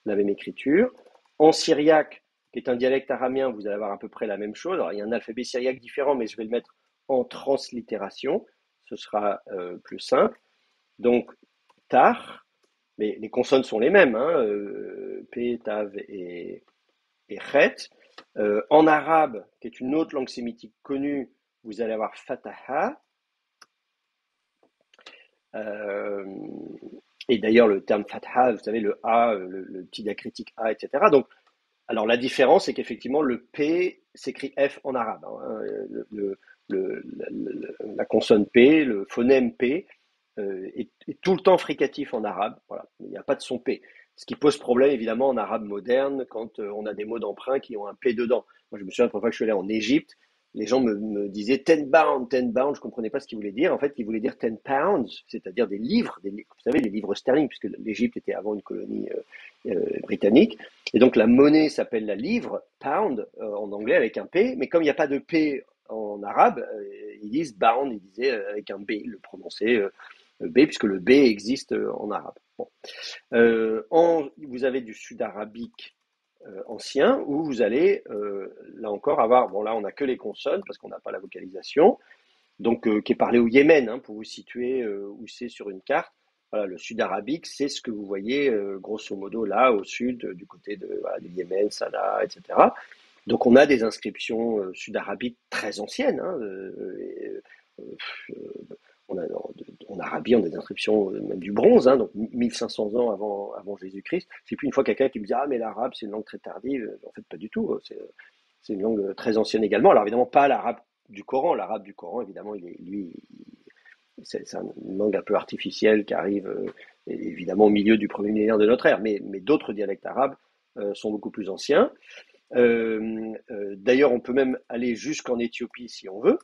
la même écriture. En syriaque, qui est un dialecte araméen, vous allez avoir à peu près la même chose. Alors, il y a un alphabet syriaque différent, mais je vais le mettre en translittération. Ce sera plus simple. Donc, Tar, mais les consonnes sont les mêmes, hein, P, Tav et Chet. En arabe, qui est une autre langue sémitique connue, vous allez avoir Fataha. Euh, et d'ailleurs, le terme Fataha, vous savez, le A, le petit diacritique A, etc. Donc, alors la différence, c'est qu'effectivement, le P s'écrit F en arabe. Hein, la consonne P, le phonème P, est tout le temps fricatif en arabe. Voilà, il n'y a pas de son P. Ce qui pose problème évidemment en arabe moderne quand on a des mots d'emprunt qui ont un P dedans. Moi, je me souviens la première fois que je suis allé en Égypte, les gens me disaient ten bound, je comprenais pas ce qu'ils voulaient dire. En fait, ils voulaient dire 10 pounds, c'est-à-dire des livres, vous savez, les livres sterling, puisque l'Égypte était avant une colonie britannique. Et donc la monnaie s'appelle la livre, pound en anglais avec un P, mais comme il n'y a pas de P en arabe, ils disent bound, ils disaient avec un B, ils le prononçaient B, puisque le B existe en arabe. Bon. Vous avez du sud-arabique ancien, où vous allez, là encore, avoir, bon là on n'a que les consonnes, parce qu'on n'a pas la vocalisation, donc qui est parlé au Yémen, hein, pour vous situer où c'est sur une carte. Voilà, le sud-arabique, c'est ce que vous voyez grosso modo là au sud, du côté de, voilà, du Yémen, Sanaa, etc. Donc on a des inscriptions sud-arabiques très anciennes. Hein, on a, en Arabie, on a des inscriptions même du bronze, hein, donc 1500 ans avant Jésus-Christ. C'est plus une fois quelqu'un qui me dit ah mais l'arabe c'est une langue très tardive. En fait pas du tout. C'est une langue très ancienne également. Alors évidemment pas l'arabe du Coran. L'arabe du Coran évidemment c'est une langue un peu artificielle qui arrive évidemment au milieu du premier millénaire de notre ère. Mais d'autres dialectes arabes sont beaucoup plus anciens. D'ailleurs, on peut même aller jusqu'en Éthiopie si on veut.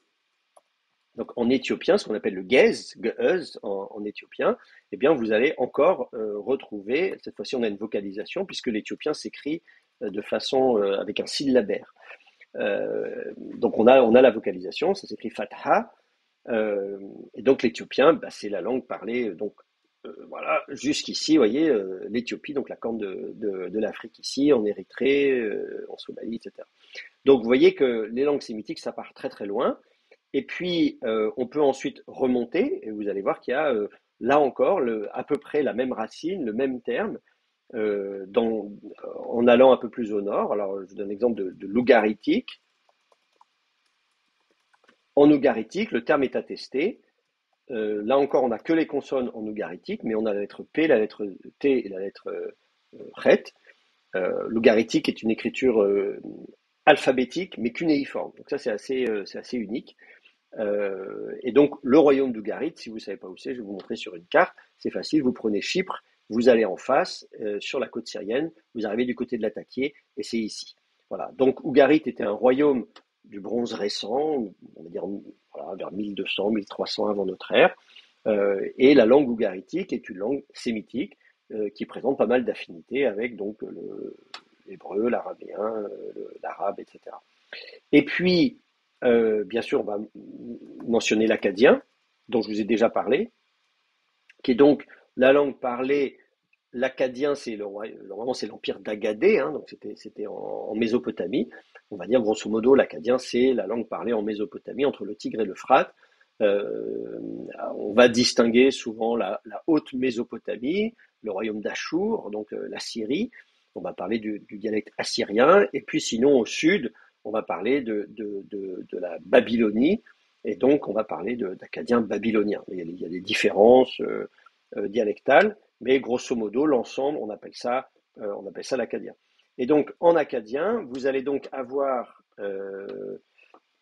Donc en éthiopien, ce qu'on appelle le geuz en éthiopien, eh bien vous allez encore retrouver, cette fois-ci on a une vocalisation, puisque l'éthiopien s'écrit de façon avec un syllabaire. Donc on a la vocalisation, ça s'écrit fatha, et donc l'éthiopien, bah, c'est la langue parlée, donc voilà, jusqu'ici, vous voyez, l'Éthiopie, donc la corne de l'Afrique ici, en Érythrée, en Somalie, etc. Donc vous voyez que les langues sémitiques, ça part très très loin. Et puis, on peut ensuite remonter, et vous allez voir qu'il y a là encore à peu près la même racine, le même terme, en allant un peu plus au nord. Alors, je vous donne l'exemple de l'ougaritique. En ougaritique, le terme est attesté. Là encore, on n'a que les consonnes en ougaritique, mais on a la lettre P, la lettre T et la lettre Chet. L'ougaritique est une écriture alphabétique, mais cunéiforme. Donc ça, c'est assez unique. Et donc, le royaume d'Ougarit, si vous ne savez pas où c'est, je vais vous montrer sur une carte. C'est facile, vous prenez Chypre, vous allez en face, sur la côte syrienne, vous arrivez du côté de Latakia, et c'est ici. Voilà. Donc, Ougarit était un royaume du bronze récent, on va dire voilà, vers 1200, 1300 avant notre ère. Et la langue ougaritique est une langue sémitique qui présente pas mal d'affinités avec donc l'hébreu, l'araméen, l'arabe, etc. Et puis, bien sûr, on va mentionner l'acadien, dont je vous ai déjà parlé, qui est donc la langue parlée. L'acadien, normalement, c'est l'empire d'Agadé, hein, donc c'était en Mésopotamie. On va dire, grosso modo, l'acadien, c'est la langue parlée en Mésopotamie, entre le Tigre et l'Euphrate. On va distinguer souvent la haute Mésopotamie, le royaume d'Achour, donc la Syrie. On va parler du dialecte assyrien. Et puis sinon, au sud, on va parler de la Babylonie. Et donc, on va parler d'acadien babylonien. Il y a des différences dialectales, mais grosso modo, l'ensemble, on appelle ça l'acadien. Et donc, en acadien, vous allez donc avoir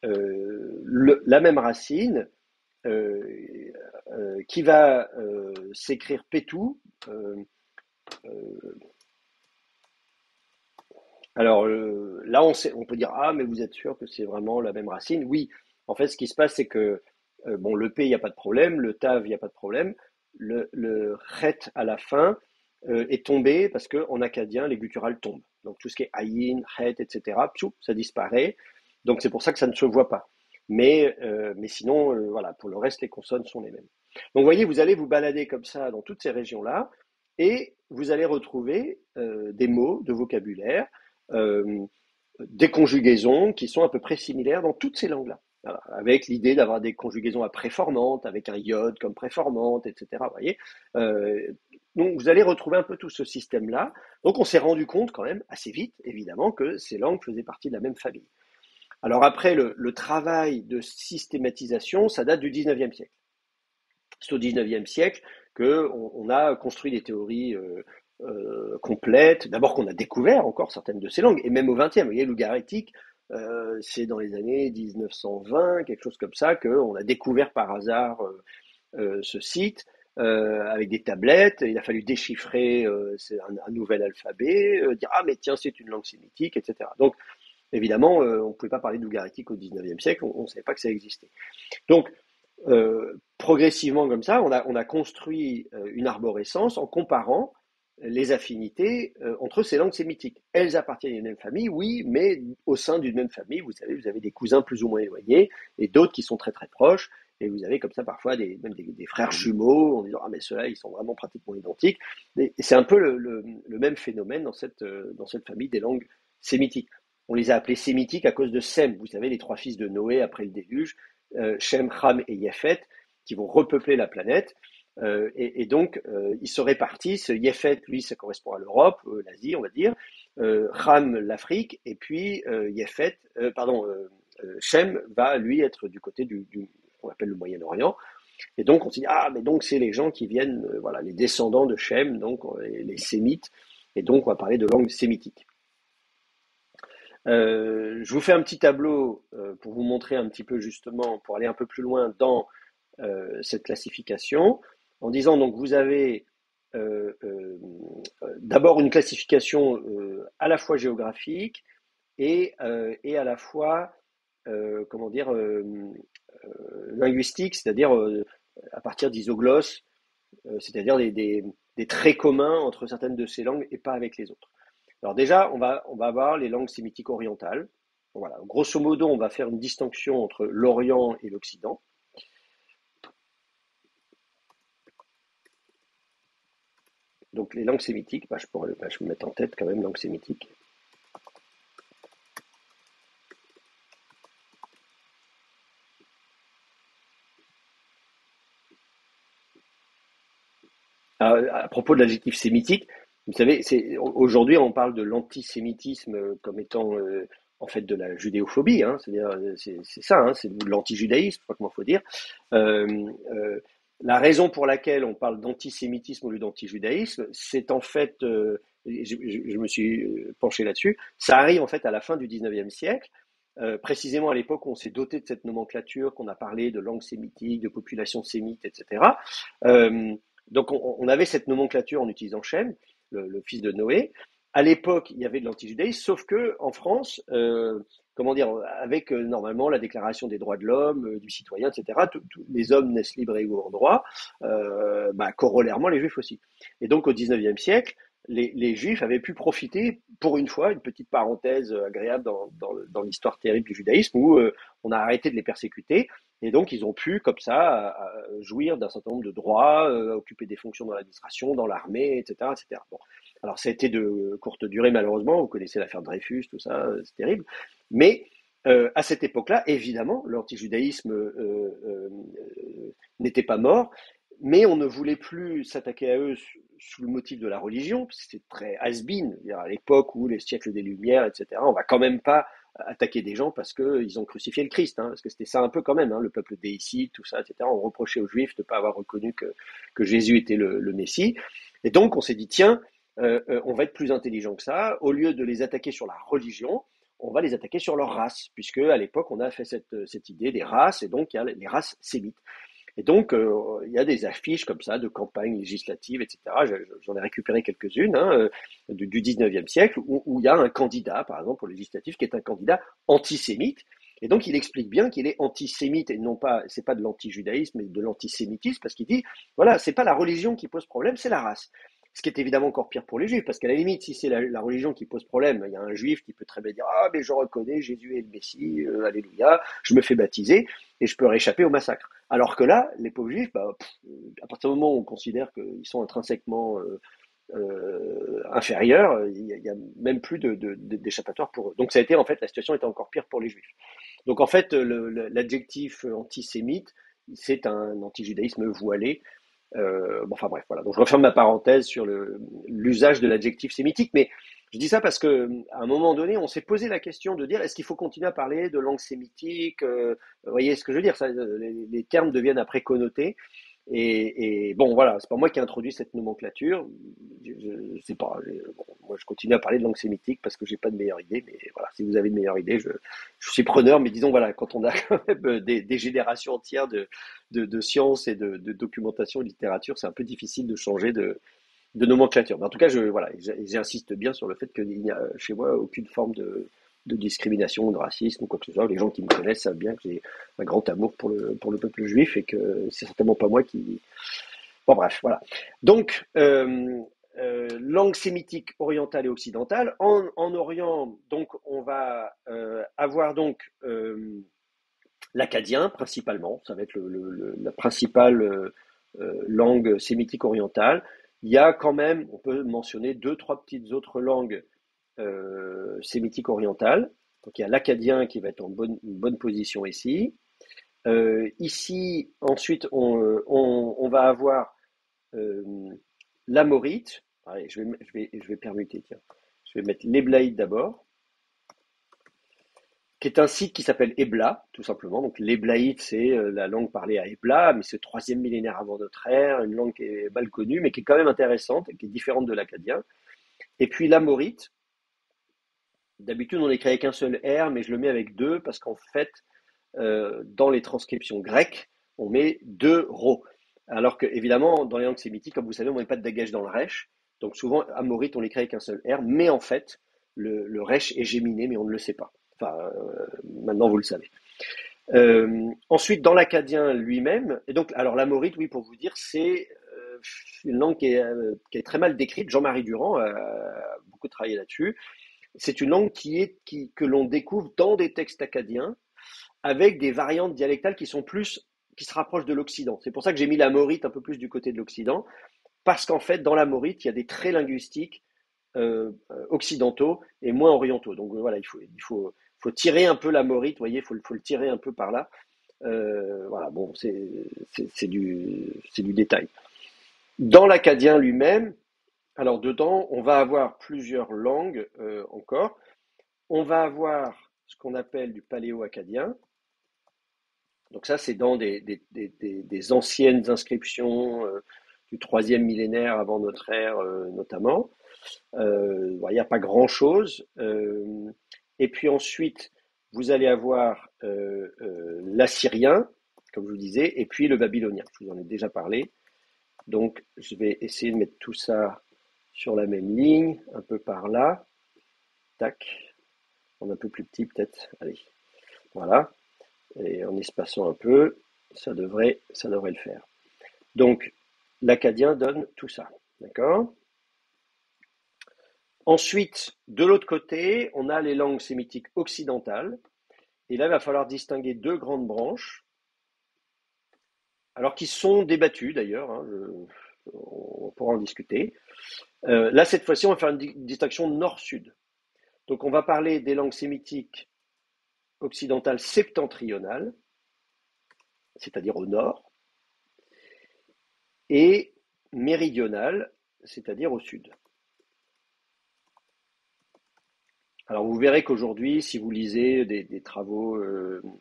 la même racine, euh, qui va s'écrire Pétou. Euh, alors là, on peut dire, ah, mais vous êtes sûr que c'est vraiment la même racine? Oui, en fait, ce qui se passe, c'est que, bon, le P, il n'y a pas de problème, le Tav, il n'y a pas de problème, le Chet à la fin est tombé parce qu'en acadien, les gutturales tombent. Donc tout ce qui est Ayin, Chet, etc., pfiou, ça disparaît. Donc c'est pour ça que ça ne se voit pas. Mais sinon, voilà, pour le reste, les consonnes sont les mêmes. Donc vous voyez, vous allez vous balader comme ça dans toutes ces régions-là et vous allez retrouver des mots de vocabulaire euh, des conjugaisons qui sont à peu près similaires dans toutes ces langues-là. Voilà, avec l'idée d'avoir des conjugaisons à préformantes, avec un iode comme préformante, etc. Vous voyez donc vous allez retrouver un peu tout ce système-là. Donc on s'est rendu compte quand même assez vite, évidemment, que ces langues faisaient partie de la même famille. Alors après, le travail de systématisation, ça date du 19e siècle. C'est au 19e siècle qu'on a construit des théories complètes. D'abord qu'on a découvert encore certaines de ces langues, et même au 20e, vous voyez, l'ougaritique, c'est dans les années 1920, quelque chose comme ça, qu'on a découvert par hasard ce site avec des tablettes. Il a fallu déchiffrer un nouvel alphabet, dire ah mais tiens c'est une langue sémitique, etc. Donc évidemment on ne pouvait pas parler d'ougaritique au 19e siècle, on ne savait pas que ça existait. Donc progressivement comme ça, on a construit une arborescence en comparant les affinités entre ces langues sémitiques. Elles appartiennent à une même famille, oui, mais au sein d'une même famille, vous savez, vous avez des cousins plus ou moins éloignés et d'autres qui sont très très proches. Et vous avez comme ça parfois même des frères jumeaux en disant ah mais ceux-là ils sont vraiment pratiquement identiques. Et c'est un peu le même phénomène dans cette famille des langues sémitiques. On les a appelés sémitiques à cause de Sem, vous savez les trois fils de Noé après le déluge, Shem, Ham et Yefet, qui vont repeupler la planète. Et donc, ils se répartissent. Yefet, lui, ça correspond à l'Europe, l'Asie, on va dire. Ham, l'Afrique. Et puis, Shem va, lui, être du côté qu'on appelle le Moyen-Orient. Et donc, on se dit, ah, mais donc, c'est les gens qui viennent, voilà, les descendants de Shem, donc les Sémites. Et donc, on va parler de langue sémitique. Je vous fais un petit tableau pour vous montrer un petit peu justement, pour aller un peu plus loin dans cette classification, en disant donc vous avez d'abord une classification à la fois géographique et à la fois comment dire linguistique, c'est-à-dire à partir d'isoglosses, c'est-à-dire des traits communs entre certaines de ces langues et pas avec les autres. Alors déjà, on va avoir les langues sémitiques orientales. Voilà, grosso modo, on va faire une distinction entre l'Orient et l'Occident. Donc les langues sémitiques, je me mettre en tête quand même langue sémitique. À propos de l'adjectif sémitique, vous savez, aujourd'hui on parle de l'antisémitisme comme étant en fait de la judéophobie, hein, c'est-à-dire c'est ça, hein, c'est de l'antijudaïsme, je sais pas comment il faut dire. Euh, euh, la raison pour laquelle on parle d'antisémitisme au lieu d'antijudaïsme, c'est en fait, je me suis penché là-dessus, ça arrive en fait à la fin du 19e siècle. Précisément à l'époque où on s'est doté de cette nomenclature, qu'on a parlé de langue sémitique, de population sémite, etc. Donc on avait cette nomenclature en utilisant Shem, le fils de Noé. À l'époque, il y avait de l'antijudaïsme, sauf que en France, comment dire, avec normalement la Déclaration des droits de l'homme, du citoyen, etc., les hommes naissent libres et égaux en droit, corollairement les juifs aussi. Et donc au 19e siècle, les juifs avaient pu profiter, pour une fois, une petite parenthèse agréable dans l'histoire terrible du judaïsme, où on a arrêté de les persécuter, et donc ils ont pu, comme ça, jouir d'un certain nombre de droits, occuper des fonctions dans l'administration, dans l'armée, etc., etc. Bon. Alors ça a été de courte durée malheureusement, vous connaissez l'affaire Dreyfus, tout ça, c'est terrible. Mais à cette époque-là, évidemment, l'antijudaïsme n'était pas mort, mais on ne voulait plus s'attaquer à eux sous le motif de la religion, c'était très has-been, à l'époque où les siècles des Lumières, etc. On va quand même pas attaquer des gens parce qu'ils ont crucifié le Christ, hein, parce que c'était ça un peu quand même, hein, le peuple déicide, tout ça, etc. On reprochait aux Juifs de ne pas avoir reconnu que Jésus était le Messie. Et donc on s'est dit, tiens, on va être plus intelligent que ça. Au lieu de les attaquer sur la religion, on va les attaquer sur leur race, puisque à l'époque on a fait cette idée des races, et donc il y a les races sémites. Et donc, il y a des affiches comme ça de campagnes législatives, etc. J'en ai récupéré quelques-unes du 19e siècle où il y a un candidat, par exemple, au législatif, qui est un candidat antisémite. Et donc, il explique bien qu'il est antisémite et non pas, c'est pas de l'antijudaïsme, mais de l'antisémitisme, parce qu'il dit, voilà, c'est pas la religion qui pose problème, c'est la race. Ce qui est évidemment encore pire pour les juifs, parce qu'à la limite, si c'est la religion qui pose problème, il y a un juif qui peut très bien dire, ah, mais je reconnais Jésus est le Messie, alléluia, je me fais baptiser, et je peux réchapper au massacre. Alors que là, les pauvres juifs, à partir du moment où on considère qu'ils sont intrinsèquement inférieurs, il y a même plus d'échappatoire pour eux. Donc ça a été, en fait, la situation était encore pire pour les juifs. Donc en fait, l'adjectif antisémite, c'est un antijudaïsme voilé. Enfin bref, voilà. Donc je referme ma parenthèse sur l'usage de l'adjectif sémitique, mais je dis ça parce que à un moment donné, on s'est posé la question de dire est-ce qu'il faut continuer à parler de langue sémitique vous voyez ce que je veux dire ça, les termes deviennent après connotés. Et bon, voilà, c'est pas moi qui ai introduit cette nomenclature. Je sais pas. Bon, moi, je continue à parler de langue sémitique parce que j'ai pas de meilleure idée. Mais voilà, si vous avez de meilleures idées, je suis preneur. Mais disons, voilà, quand on a quand même des générations entières de sciences et de documentation et de littérature, c'est un peu difficile de changer de nomenclature. Mais en tout cas, voilà, j'insiste bien sur le fait qu'il n'y a chez moi aucune forme de discrimination, de racisme ou quoi que ce soit. Les gens qui me connaissent savent bien que j'ai un grand amour pour le peuple juif et que c'est certainement pas moi qui. Bon, bref, voilà. Donc, langue sémitique orientale et occidentale. En Orient, donc, on va avoir donc l'akkadien principalement. Ça va être la principale langue sémitique orientale. Il y a quand même, on peut mentionner deux, trois petites autres langues sémitique orientale. Donc il y a l'akkadien qui va être en bonne position ici. Ici, ensuite, on va avoir l'amorite. Allez, je vais permuter, tiens. Je vais mettre l'éblaïde d'abord, qui est un site qui s'appelle Ebla, tout simplement. Donc l'éblaïde, c'est la langue parlée à Ebla, mais c'est le troisième millénaire avant notre ère, une langue qui est mal connue, mais qui est quand même intéressante et qui est différente de l'akkadien. Et puis l'amorite, d'habitude, on l'écrit avec un seul R, mais je le mets avec deux parce qu'en fait, dans les transcriptions grecques, on met deux rho. Alors que, évidemment, dans les langues sémitiques, comme vous savez, on ne met pas de dagage dans le resh. Donc souvent, amorite, on l'écrit avec un seul R, mais en fait, le resh est géminé, mais on ne le sait pas. Enfin, maintenant, vous le savez. Ensuite, dans l'akkadien lui-même, et donc, alors l'amorite, oui, pour vous dire, c'est une langue qui est très mal décrite. Jean-Marie Durand a beaucoup travaillé là-dessus. C'est une langue que l'on découvre dans des textes akkadiens avec des variantes dialectales qui se rapprochent de l'Occident. C'est pour ça que j'ai mis la morite un peu plus du côté de l'Occident, parce qu'en fait, dans la morite, il y a des traits linguistiques occidentaux et moins orientaux. Donc voilà, il faut tirer un peu la morite, vous voyez, il faut le tirer un peu par là. Voilà, bon, c'est du détail. Dans l'akkadien lui-même, alors dedans, on va avoir plusieurs langues encore. On va avoir ce qu'on appelle du paléo-akkadien. Donc ça, c'est dans des anciennes inscriptions du troisième millénaire avant notre ère, notamment. Bon, il n'y a pas grand-chose. Et puis ensuite, vous allez avoir l'assyrien, comme je vous disais, et puis le babylonien. Je vous en ai déjà parlé. Donc, je vais essayer de mettre tout ça sur la même ligne, un peu par là. Tac. En un peu plus petit peut-être. Allez. Voilà. Et en espaçant un peu, ça devrait le faire. Donc, l'akkadien donne tout ça. D'accord? Ensuite, de l'autre côté, on a les langues sémitiques occidentales. Et là, il va falloir distinguer deux grandes branches, alors qui sont débattues d'ailleurs, hein, on pourra en discuter. Là, cette fois-ci, on va faire une distinction nord-sud. Donc, on va parler des langues sémitiques occidentales septentrionales, c'est-à-dire au nord, et méridionales, c'est-à-dire au sud. Alors vous verrez qu'aujourd'hui, si vous lisez des travaux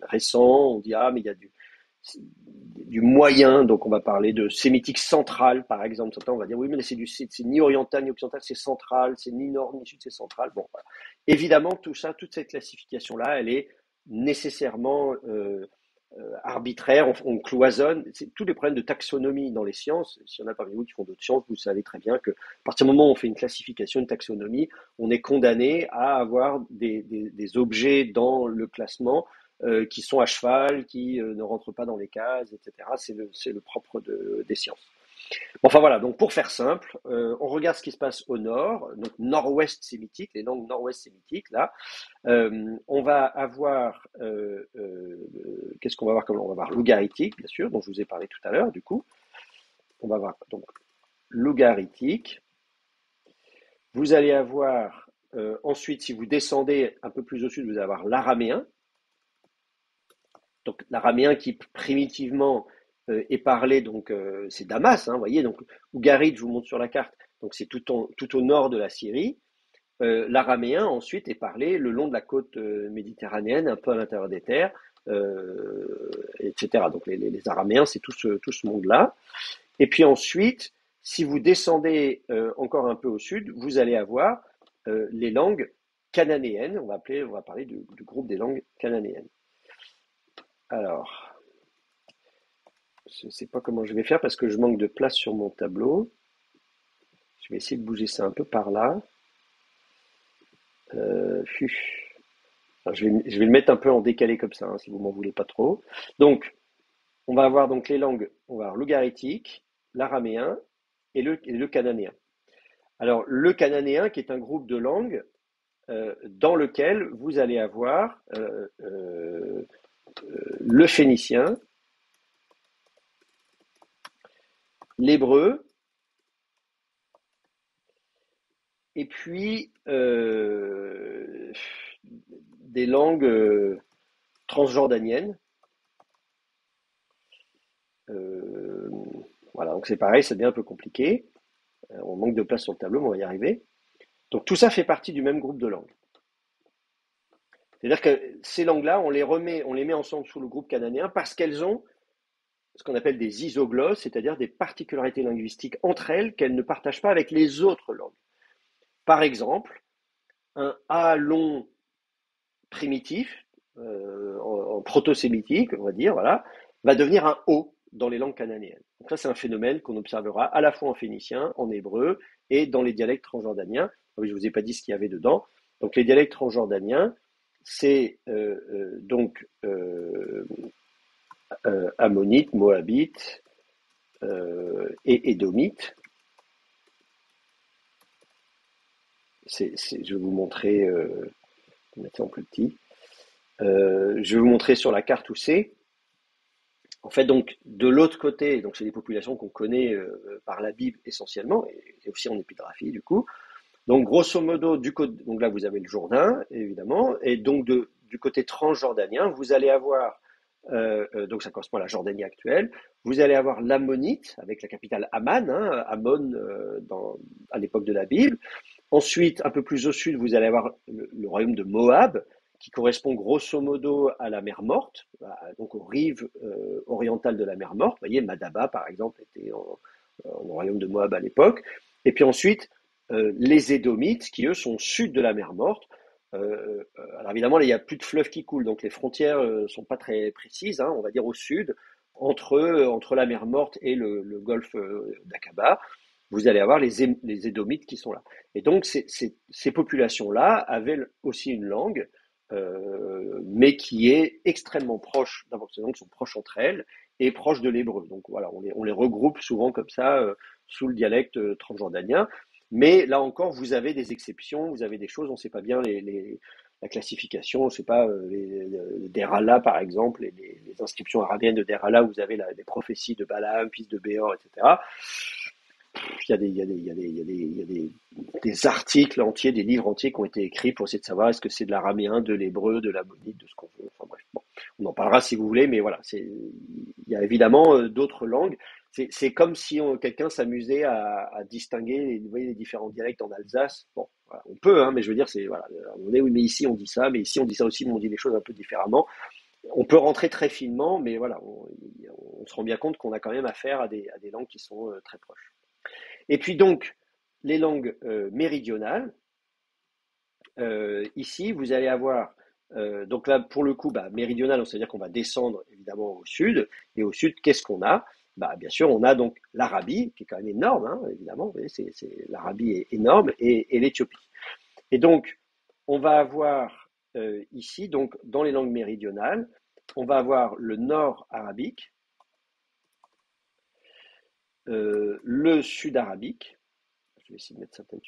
récents, on dit ah mais il y a du moyen, donc on va parler de sémitique central par exemple. Certains on va dire oui mais c'est ni oriental ni occidental, c'est central, c'est ni nord ni sud, c'est central. Bon, voilà. Évidemment tout ça, toute cette classification là, elle est nécessairement arbitraire, on cloisonne. C'est tous les problèmes de taxonomie dans les sciences. S'il y en a parmi vous qui font d'autres sciences, vous savez très bien que à partir du moment où on fait une classification, une taxonomie, on est condamné à avoir des objets dans le classement qui sont à cheval, qui ne rentrent pas dans les cases, etc. C'est le propre des sciences. Enfin voilà, donc pour faire simple, on regarde ce qui se passe au nord, donc nord-ouest sémitique, les langues nord-ouest sémitiques, là. On va avoir, qu'est-ce qu'on va avoir comme langue? On va avoir logarithmique, bien sûr, dont je vous ai parlé tout à l'heure, du coup. On va avoir donc logarithmique. Vous allez avoir, ensuite, si vous descendez un peu plus au sud, vous allez avoir l'araméen. Donc l'araméen qui primitivement est parlé, donc c'est Damas, hein, vous voyez, donc Ougarit, je vous montre sur la carte, donc c'est tout au nord de la Syrie. L'araméen ensuite est parlé le long de la côte méditerranéenne, un peu à l'intérieur des terres, etc. Donc les araméens, c'est tout ce monde-là. Et puis ensuite, si vous descendez encore un peu au sud, vous allez avoir les langues cananéennes. On va parler du groupe des langues cananéennes. Alors, je ne sais pas comment je vais faire parce que je manque de place sur mon tableau. Je vais essayer de bouger ça un peu par là. Alors, je vais le mettre un peu en décalé comme ça, hein, si vous m'en voulez pas trop. Donc, on va avoir donc les langues, on va avoir l'ougaritique, l'araméen et le cananéen. Alors, le cananéen, qui est un groupe de langues dans lequel vous allez avoir le phénicien, l'hébreu, et puis des langues transjordaniennes. Voilà, donc c'est pareil, ça devient un peu compliqué. On manque de place sur le tableau, mais on va y arriver. Donc tout ça fait partie du même groupe de langues. C'est-à-dire que ces langues-là, on les met ensemble sous le groupe cananéen parce qu'elles ont ce qu'on appelle des isoglosses, c'est-à-dire des particularités linguistiques entre elles qu'elles ne partagent pas avec les autres langues. Par exemple, un A long primitif, en proto-sémitique, on va dire, voilà, va devenir un O dans les langues cananéennes. Donc ça, c'est un phénomène qu'on observera à la fois en phénicien, en hébreu et dans les dialectes transjordaniens. Je ne vous ai pas dit ce qu'il y avait dedans. Donc les dialectes transjordaniens, c'est donc ammonite, moabite et édomite. Je vais vous montrer, je vais mettre ça en plus petit. Je vais vous montrer sur la carte où c'est. En fait, donc, de l'autre côté, donc c'est des populations qu'on connaît par la Bible essentiellement, et aussi en épigraphie, du coup. Donc, grosso modo, donc là, vous avez le Jourdain, évidemment, et donc du côté transjordanien, vous allez avoir, donc ça correspond à la Jordanie actuelle, vous allez avoir l'Ammonite, avec la capitale Amman, hein, Ammon à l'époque de la Bible. Ensuite, un peu plus au sud, vous allez avoir le royaume de Moab, qui correspond grosso modo à la mer Morte, donc aux rives orientales de la mer Morte. Vous voyez, Madaba, par exemple, était en royaume de Moab à l'époque. Et puis ensuite, les Édomites, qui eux sont au sud de la mer Morte. Alors évidemment, là, il n'y a plus de fleuve qui coule, donc les frontières ne sont pas très précises, hein, on va dire au sud, entre la mer Morte et le golfe d'Aqaba. Vous allez avoir les Édomites qui sont là. Et donc, ces populations-là avaient aussi une langue, mais qui est extrêmement proche, d'abord, ces langues sont proches entre elles, et proches de l'hébreu. Donc voilà, on les regroupe souvent comme ça, sous le dialecte transjordanien. Mais là encore, vous avez des exceptions, vous avez des choses, on ne sait pas bien la classification, on ne sait pas, les Derala par exemple, les inscriptions arabiennes de Derala, où vous avez les prophéties de Balaam, fils de Béor, etc. Il y a des articles entiers, des livres entiers qui ont été écrits pour essayer de savoir est-ce que c'est de l'araméen, de l'hébreu, de l'ammonite, de ce qu'on veut. Enfin bref, bon, on en parlera si vous voulez, mais voilà, il y a évidemment d'autres langues. C'est comme si quelqu'un s'amusait à distinguer vous voyez, les différents dialectes en Alsace. Bon, voilà, on peut, hein, mais je veux dire, c'est voilà, on est oui, mais ici on dit ça, mais ici on dit ça aussi, mais on dit les choses un peu différemment. On peut rentrer très finement, mais voilà, on se rend bien compte qu'on a quand même affaire à des langues qui sont très proches. Et puis donc, les langues méridionales, ici, vous allez avoir Donc là, pour le coup, méridional, c'est-à-dire qu'on va descendre évidemment au sud. Et au sud, qu'est-ce qu'on a? Bien sûr, on a donc l'Arabie, qui est quand même énorme, hein, évidemment. Vous voyez, l'Arabie est énorme, et l'Éthiopie. Et donc, on va avoir ici, donc dans les langues méridionales, on va avoir le nord arabique, le sud arabique. Je vais essayer de mettre ça peut-être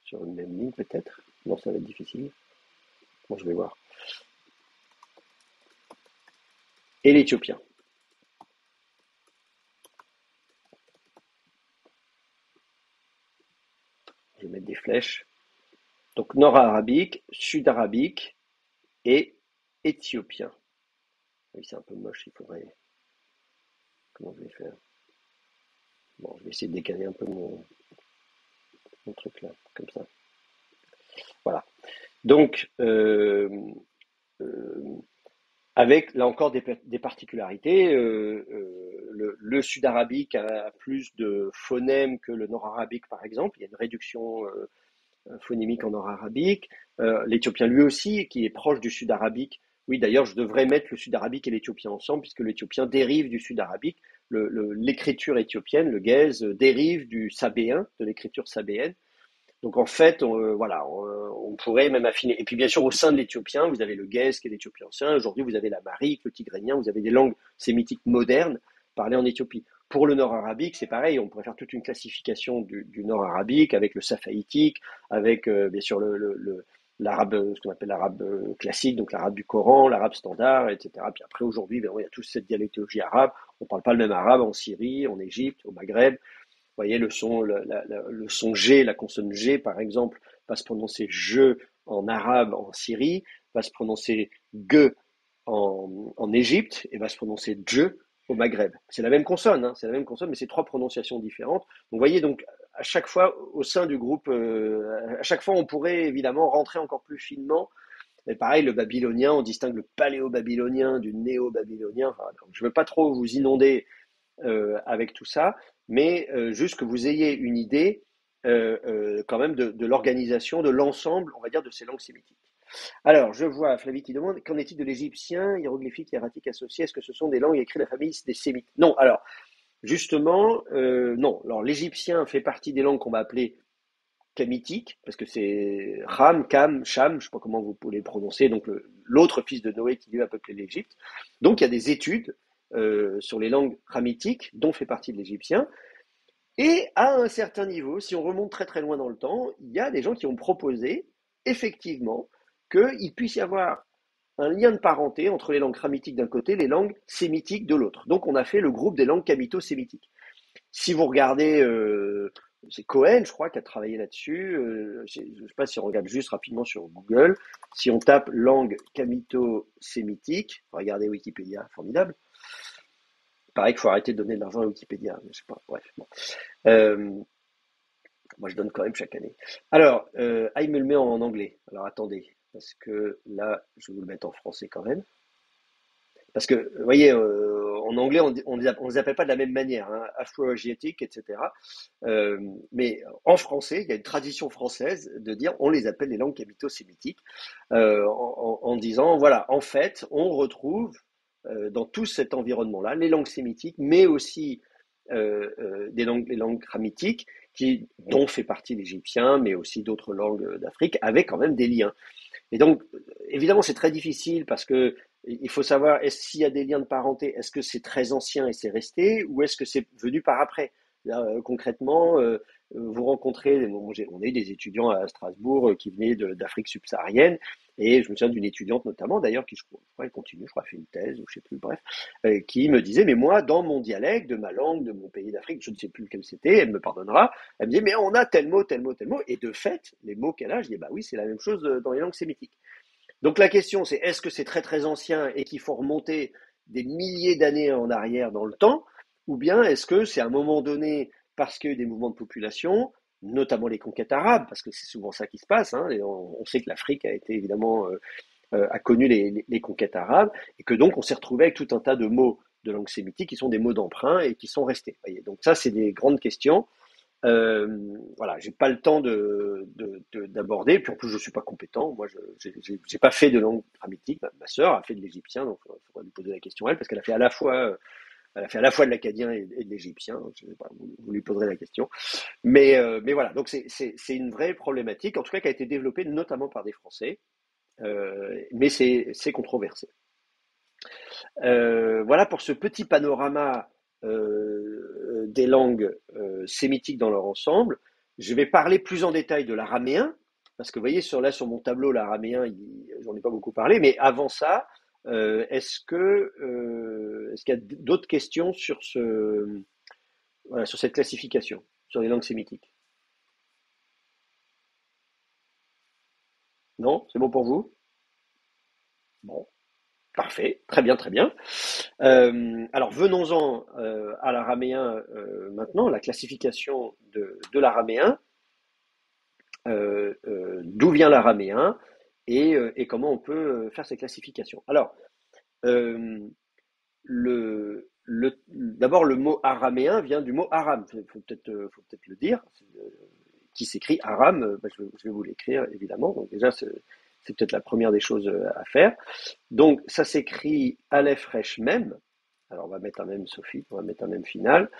sur une même ligne, peut-être. Non, ça va être difficile. Bon, je vais voir. Et l'éthiopien. Je vais mettre des flèches. Donc nord arabique, sud arabique et éthiopien. Oui, c'est un peu moche, il faudrait. Comment je vais faire? Bon, je vais essayer de décaler un peu mon truc là, comme ça. Voilà. Donc, euh, avec là encore des particularités. Le sud-arabique a plus de phonèmes que le nord-arabique, par exemple. Il y a une réduction phonémique en nord-arabique. L'éthiopien lui aussi, qui est proche du sud-arabique. Oui, d'ailleurs, je devrais mettre le sud-arabique et l'éthiopien ensemble, puisque l'éthiopien dérive du sud-arabique. L'écriture éthiopienne, le guèze, dérive du sabéen, de l'écriture sabéenne. Donc en fait, voilà, on pourrait même affiner. Et puis bien sûr, au sein de l'éthiopien, vous avez le guèze qui est l'éthiopien ancien. Aujourd'hui, vous avez l'amharique, le tigrénien, vous avez des langues sémitiques modernes parlées en Éthiopie. Pour le nord arabique, c'est pareil, on pourrait faire toute une classification du nord arabique avec le safaïtique, avec bien sûr l'arabe, ce qu'on appelle l'arabe classique, donc l'arabe du Coran, l'arabe standard, etc. Puis après, aujourd'hui, il y a toute cette dialectologie arabe. On ne parle pas le même arabe en Syrie, en Égypte, au Maghreb. Vous voyez, le son G, la consonne G, par exemple, va se prononcer je en arabe en Syrie, va se prononcer ge en Égypte et va se prononcer dje au Maghreb. C'est la même consonne, hein, c'est la même consonne, mais c'est trois prononciations différentes. Donc, vous voyez, donc, à chaque fois, au sein du groupe, à chaque fois, on pourrait évidemment rentrer encore plus finement. Mais pareil, le babylonien, on distingue le paléo-babylonien du néo-babylonien. Enfin, je ne veux pas trop vous inonder avec tout ça, mais juste que vous ayez une idée quand même de l'organisation, de l'ensemble, on va dire, de ces langues sémitiques. Alors, je vois Flavie qui demande, qu'en est-il de l'égyptien, hiéroglyphique, hiératique associé? Est-ce que ce sont des langues écrites de la famille des sémites? Non, alors, justement, non. Alors, l'égyptien fait partie des langues qu'on va appeler kamitiques, parce que c'est Ram, Kam, Cham, je ne sais pas comment vous pouvez les prononcer, donc l'autre fils de Noé qui lui a peuplé l'Égypte. Donc, il y a des études sur les langues ramitiques, dont fait partie de l'égyptien. Et à un certain niveau, si on remonte très très loin dans le temps, il y a des gens qui ont proposé, effectivement, qu'il puisse y avoir un lien de parenté entre les langues ramitiques d'un côté et les langues sémitiques de l'autre. Donc on a fait le groupe des langues camito-sémitiques. Si vous regardez, c'est Cohen, je crois, qui a travaillé là-dessus. Je ne sais pas si on regarde juste rapidement sur Google. Si on tape langue camito-sémitique, regardez Wikipédia, formidable. Pareil qu'il faut arrêter de donner de l'argent à Wikipédia, mais je sais pas, bref. Bon. Euh, Moi, je donne quand même chaque année. Alors, il me le met en anglais. Alors, attendez, parce que là, je vais vous le mettre en français quand même. Parce que, vous voyez, en anglais, on les appelle pas de la même manière, hein, afro-asiatique, etc. Mais en français, il y a une tradition française de dire on les appelle les langues capito-sémitiques, en disant, voilà, en fait, on retrouve dans tout cet environnement-là les langues sémitiques, mais aussi les langues grammaitiques, dont fait partie l'égyptien, mais aussi d'autres langues d'Afrique, avec quand même des liens. Et donc, évidemment, c'est très difficile parce que il faut savoir s'il y a des liens de parenté, est-ce que c'est très ancien et c'est resté, ou est-ce que c'est venu par après? Là, concrètement, vous rencontrez, on a eu des étudiants à Strasbourg qui venaient d'Afrique subsaharienne, et je me souviens d'une étudiante notamment, d'ailleurs, qui je crois, elle continue, je crois, fait une thèse, ou je sais plus, bref, qui me disait, mais moi, dans mon dialecte, de ma langue, de mon pays d'Afrique, je ne sais plus lequel c'était, elle me pardonnera, elle me dit, mais on a tel mot, tel mot, tel mot, et de fait, les mots qu'elle a, je dis, bah oui, c'est la même chose dans les langues sémitiques. Donc la question, c'est est-ce que c'est très très ancien et qu'il faut remonter des milliers d'années en arrière dans le temps, ou bien est-ce que c'est à un moment donné, parce qu'il y a eu des mouvements de population, notamment les conquêtes arabes, parce que c'est souvent ça qui se passe, hein, et on sait que l'Afrique a été évidemment a connu les conquêtes arabes, et que donc on s'est retrouvé avec tout un tas de mots de langue sémitique qui sont des mots d'emprunt et qui sont restés. Voyez. Donc ça, c'est des grandes questions. Voilà, j'ai pas le temps d'aborder. Puis en plus, je suis pas compétent. Moi, j'ai pas fait de langue dramatique. Ma sœur a fait de l'égyptien, donc il faudra lui poser la question à elle, parce qu'elle a fait à la fois, elle a fait à la fois de l'acadien et de l'égyptien. Donc, je sais pas, vous lui poserez la question. Mais voilà, donc c'est une vraie problématique, en tout cas qui a été développée notamment par des Français, mais c'est controversé. Voilà pour ce petit panorama des langues sémitiques dans leur ensemble. Je vais parler plus en détail de l'araméen, parce que vous voyez sur mon tableau, l'araméen, j'en ai pas beaucoup parlé, mais avant ça, est-ce qu'il y a d'autres questions sur voilà, sur cette classification, sur les langues sémitiques? Non? C'est bon pour vous? Bon, parfait, très bien, très bien. Alors venons-en à l'araméen maintenant, la classification de l'araméen, d'où vient l'araméen et comment on peut faire ces classifications. Alors, euh, d'abord le mot araméen vient du mot aram, faut peut-être le dire, qui s'écrit aram, je vais vous l'écrire évidemment, donc déjà c'est peut-être la première des choses à faire. Donc ça s'écrit Aleph Resh Mem. Alors on va mettre un même Sophie, on va mettre un même final.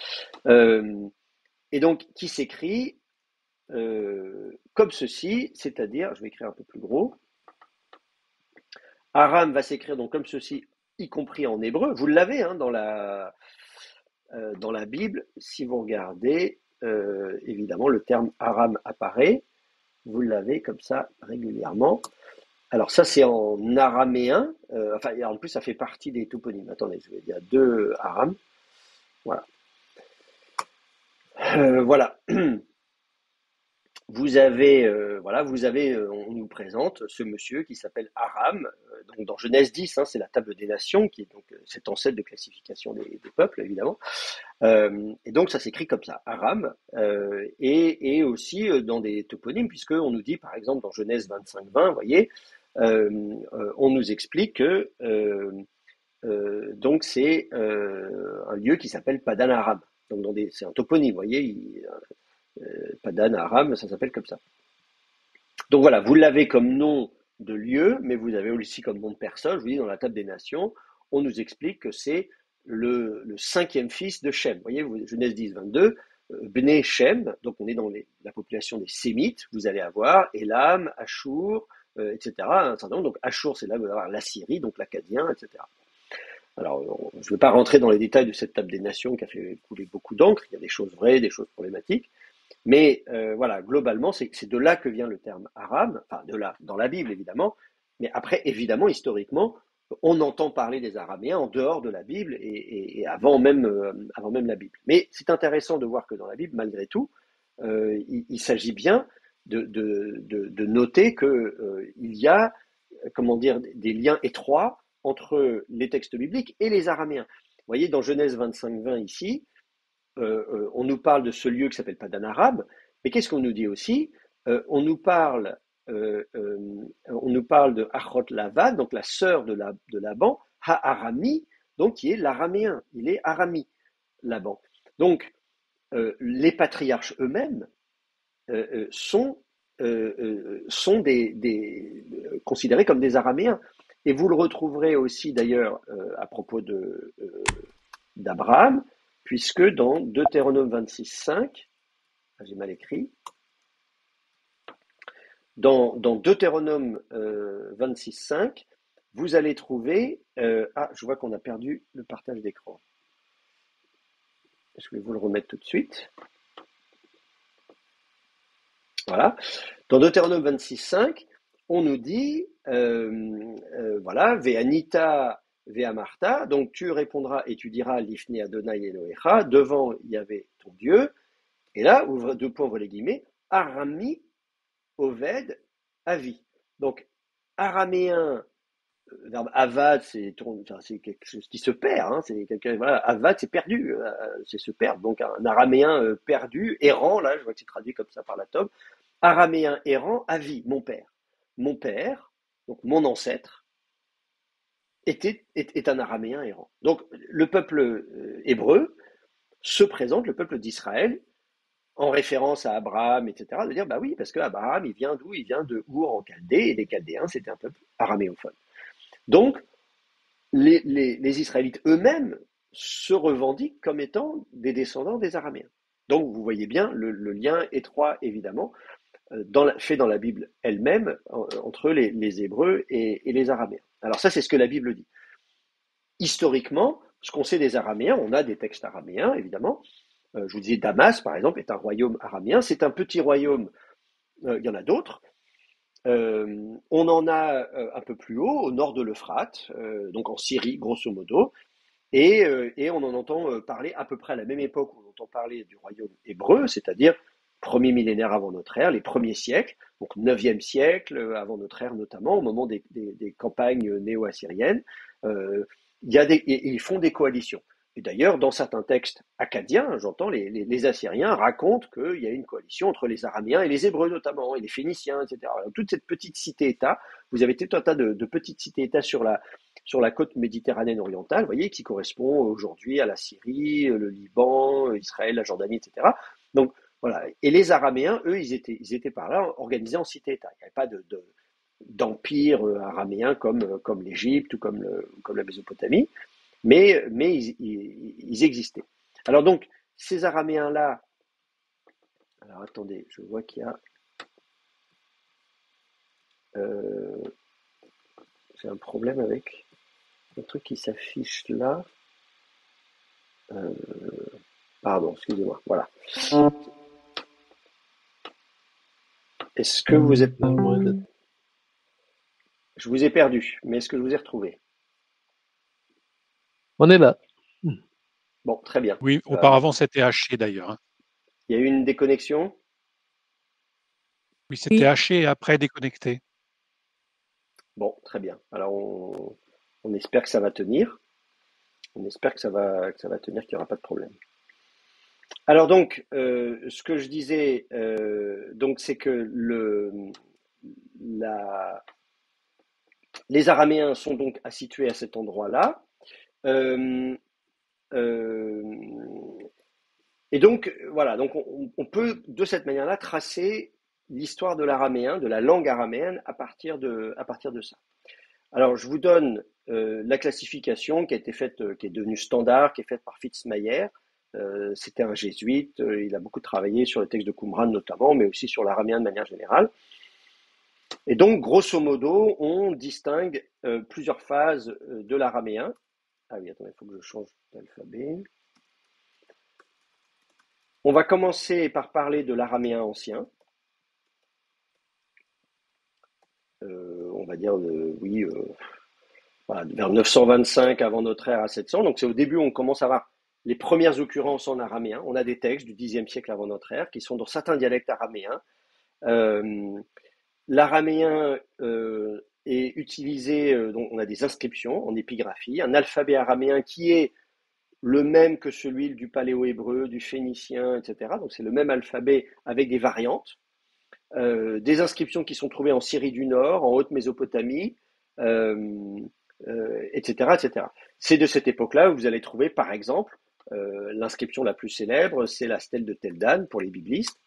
Euh, et donc qui s'écrit comme ceci, c'est-à-dire, je vais écrire un peu plus gros. Aram va s'écrire donc comme ceci, y compris en hébreu. Vous l'avez hein, dans la Bible. Si vous regardez, évidemment, le terme Aram apparaît. Vous l'avez comme ça régulièrement. Alors ça c'est en araméen, enfin en plus ça fait partie des toponymes. Attendez, il y a deux Aram, voilà. Voilà. On nous présente ce monsieur qui s'appelle Aram, donc dans Genèse 10, hein, c'est la table des nations, qui est donc cet ancêtre de classification des peuples, évidemment. Et donc ça s'écrit comme ça, Aram, et aussi dans des toponymes, puisqu'on nous dit, par exemple, dans Genèse 25-20, vous voyez, on nous explique que donc c'est un lieu qui s'appelle Padan Aram. Donc c'est un toponyme, vous voyez, Padan Aram, ça s'appelle comme ça. Donc voilà, vous l'avez comme nom de lieu, mais vous avez aussi comme nom de personne. Je vous dis, dans la table des nations, on nous explique que c'est le cinquième fils de Shem. Vous voyez, Genèse 10, 22, Bné Shem, donc on est dans la population des Sémites, vous allez avoir Elam, Ashur, etc. Un certain nombre. Donc Ashur, c'est là, vous allez avoir l'Assyrie, donc l'Acadien, etc. Alors, je ne vais pas rentrer dans les détails de cette table des nations qui a fait couler beaucoup d'encre. Il y a des choses vraies, des choses problématiques. Mais voilà, globalement, c'est de là que vient le terme arabe, enfin de là, dans la Bible évidemment, mais après, évidemment, historiquement, on entend parler des Araméens en dehors de la Bible et avant même la Bible. Mais c'est intéressant de voir que dans la Bible, malgré tout, il s'agit bien de noter qu'il y a, comment dire, des liens étroits entre les textes bibliques et les Araméens. Vous voyez, dans Genèse 25-20 ici, on nous parle de ce lieu qui s'appelle Padan Aram, mais qu'est-ce qu'on nous dit aussi on nous parle de Achot Lavan, donc la sœur de Laban, Ha-Arami, donc qui est l'araméen, il est Arami, Laban. Donc, les patriarches eux-mêmes sont considérés comme des araméens. Et vous le retrouverez aussi d'ailleurs à propos d'Abraham, puisque dans Deutéronome 26.5, j'ai mal écrit, dans Deutéronome 26.5, vous allez trouver... je vois qu'on a perdu le partage d'écran. Je vais vous le remettre tout de suite. Voilà. Dans Deutéronome 26.5, on nous dit, voilà, Ve'anita ve'amarta, donc tu répondras et tu diras l'ifne Adonai Elohecha, devant Yahvé ton Dieu, et là, ouvre deux points, ouvre les guillemets, Arami Oved Avi. Donc, araméen, verbe avad, c'est quelque chose qui se perd, hein, c'est voilà, avad, c'est perdu, c'est se perdre. Donc, un araméen perdu, errant, là, je vois que c'est traduit comme ça par la tome, araméen errant, Avi, mon père. Mon père, donc mon ancêtre, est un araméen errant. Donc, le peuple hébreu se présente, le peuple d'Israël, en référence à Abraham, etc., de dire, bah oui, parce que Abraham, il vient d'où? Il vient de Our en Chaldée, et les Chaldéens, c'était un peuple araméophone. Donc, les Israélites eux-mêmes se revendiquent comme étant des descendants des Araméens. Donc, vous voyez bien le lien étroit, évidemment, fait dans la Bible elle-même, entre les Hébreux et les Araméens. Alors ça, c'est ce que la Bible dit. Historiquement, ce qu'on sait des Araméens, on a des textes araméens, évidemment. Je vous disais, Damas, par exemple, est un royaume araméen. C'est un petit royaume, il y en a d'autres. On en a un peu plus haut, au nord de l'Euphrate, donc en Syrie, grosso modo. Et on en entend parler à peu près à la même époque où on entend parler du royaume hébreu, c'est-à-dire premier millénaire avant notre ère, les premiers siècles, donc 9e siècle avant notre ère notamment, au moment des campagnes néo-assyriennes. Ils font des coalitions. Et d'ailleurs, dans certains textes acadiens, j'entends les Assyriens racontent qu'il y a une coalition entre les Araméens et les Hébreux notamment, et les Phéniciens, etc. Alors, toute cette petite cité-État, vous avez tout un tas de petites cités-États sur la côte méditerranéenne orientale, vous voyez, qui correspond aujourd'hui à la Syrie, le Liban, Israël, la Jordanie, etc. Donc voilà. Et les Araméens, eux, ils étaient par là organisés en cité-État. Il n'y avait pas d'empire araméen comme l'Égypte ou comme la Mésopotamie, mais ils existaient. Alors donc, ces Araméens-là, alors attendez, je vois qu'il y a j'ai un problème avec le truc qui s'affiche là. Pardon, excusez-moi. Voilà. Est-ce que vous êtes... Je vous ai perdu, mais est-ce que je vous ai retrouvé? On est là. Bon, très bien. Oui, auparavant c'était haché d'ailleurs, hein. Il y a eu une déconnexion? Oui, c'était haché et après déconnecté. Bon, très bien. Alors, on espère que ça va tenir. On espère que ça va tenir, qu'il n'y aura pas de problème. Alors donc, ce que je disais, donc, c'est que les Araméens sont donc situés à cet endroit-là. Euh, euh, et donc, voilà, donc on peut de cette manière-là tracer l'histoire de l'araméen, de la langue araméenne à partir de ça. Alors, je vous donne la classification qui a été faite, qui est devenue standard, qui est faite par Fitzmayer. C'était un jésuite, il a beaucoup travaillé sur le texte de Qumran notamment, mais aussi sur l'araméen de manière générale. Et donc, grosso modo, on distingue plusieurs phases de l'araméen. Ah oui, attendez, il faut que je change d'alphabet. On va commencer par parler de l'araméen ancien. On va dire, voilà, vers 925 avant notre ère à 700. Donc c'est au début où on commence à avoir les premières occurrences en araméen. On a des textes du Xe siècle avant notre ère qui sont dans certains dialectes araméens. L'araméen est utilisé, donc on a des inscriptions en épigraphie, un alphabet araméen qui est le même que celui du paléo-hébreu, du phénicien, etc. Donc c'est le même alphabet avec des variantes. Des inscriptions qui sont trouvées en Syrie du Nord, en Haute-Mésopotamie, etc., etc. C'est de cette époque-là où vous allez trouver, par exemple, l'inscription la plus célèbre, c'est la stèle de Tel Dan pour les biblistes,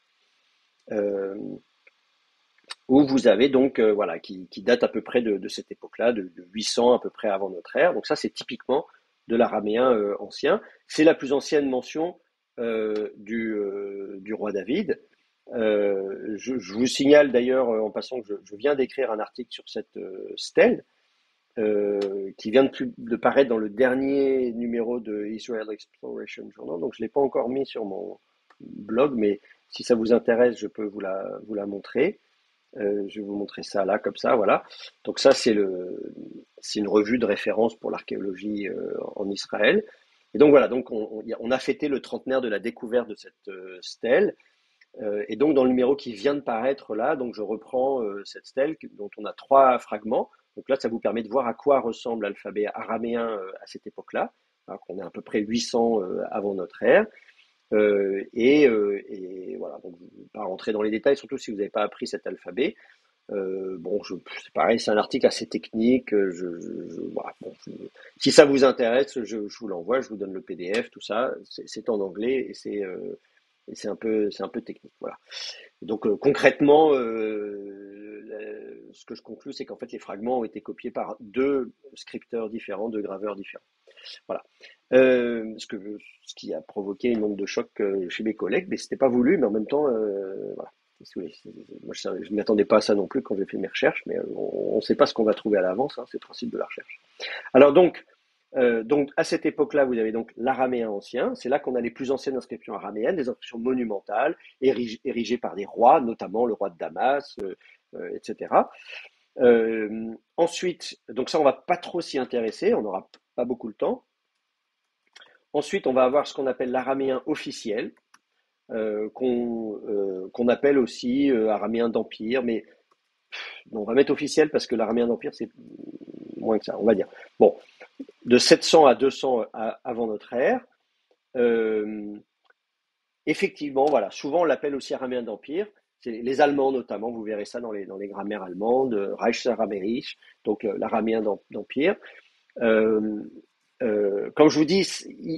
où vous avez donc, voilà, qui date à peu près de cette époque-là, de 800 à peu près avant notre ère. Donc ça, c'est typiquement de l'araméen ancien. C'est la plus ancienne mention du roi David. Je vous signale d'ailleurs en passant que je viens d'écrire un article sur cette stèle qui vient de paraître dans le dernier numéro de Israel Exploration Journal. Donc je ne l'ai pas encore mis sur mon blog, mais si ça vous intéresse, je peux vous la montrer. Je vais vous montrer ça là, comme ça, voilà. Donc ça, c'est une revue de référence pour l'archéologie en Israël. Et donc voilà, donc on a fêté le trentenaire de la découverte de cette stèle. Et donc dans le numéro qui vient de paraître là, donc je reprends cette stèle dont on a 3 fragments. Donc là, ça vous permet de voir à quoi ressemble l'alphabet araméen à cette époque-là, alors qu'on est à peu près 800 avant notre ère. Et voilà, donc je ne vais pas rentrer dans les détails, surtout si vous n'avez pas appris cet alphabet. Bon, c'est pareil, c'est un article assez technique. Voilà, bon, si ça vous intéresse, je vous l'envoie, je vous donne le PDF, tout ça. C'est en anglais et et c'est un peu technique. Voilà. Donc concrètement, ce que je conclus, c'est qu'en fait les fragments ont été copiés par deux scripteurs différents, deux graveurs différents. Voilà. Ce qui a provoqué une onde de choc chez mes collègues, mais c'était pas voulu, mais en même temps, voilà. Moi, je ne m'attendais pas à ça non plus quand j'ai fait mes recherches, mais on ne sait pas ce qu'on va trouver à l'avance, hein, c'est le principe de la recherche. Alors donc à cette époque-là, vous avez donc l'araméen ancien, c'est là qu'on a les plus anciennes inscriptions araméennes, des inscriptions monumentales, érigées par des rois, notamment le roi de Damas, etc. Ensuite, donc ça, on va pas trop s'y intéresser, on n'aura pas beaucoup le temps. Ensuite, on va avoir ce qu'on appelle l'araméen officiel, qu'on appelle aussi araméen d'empire, mais on va mettre officiel parce que l'araméen d'empire, c'est moins que ça, on va dire. Bon, de 700 à 200 avant notre ère. Effectivement, voilà, souvent on l'appelle aussi araméen d'empire. C'est les Allemands notamment, vous verrez ça dans les grammaires allemandes, Reichsaramäisch, donc l'araméen d'empire. Comme je vous dis,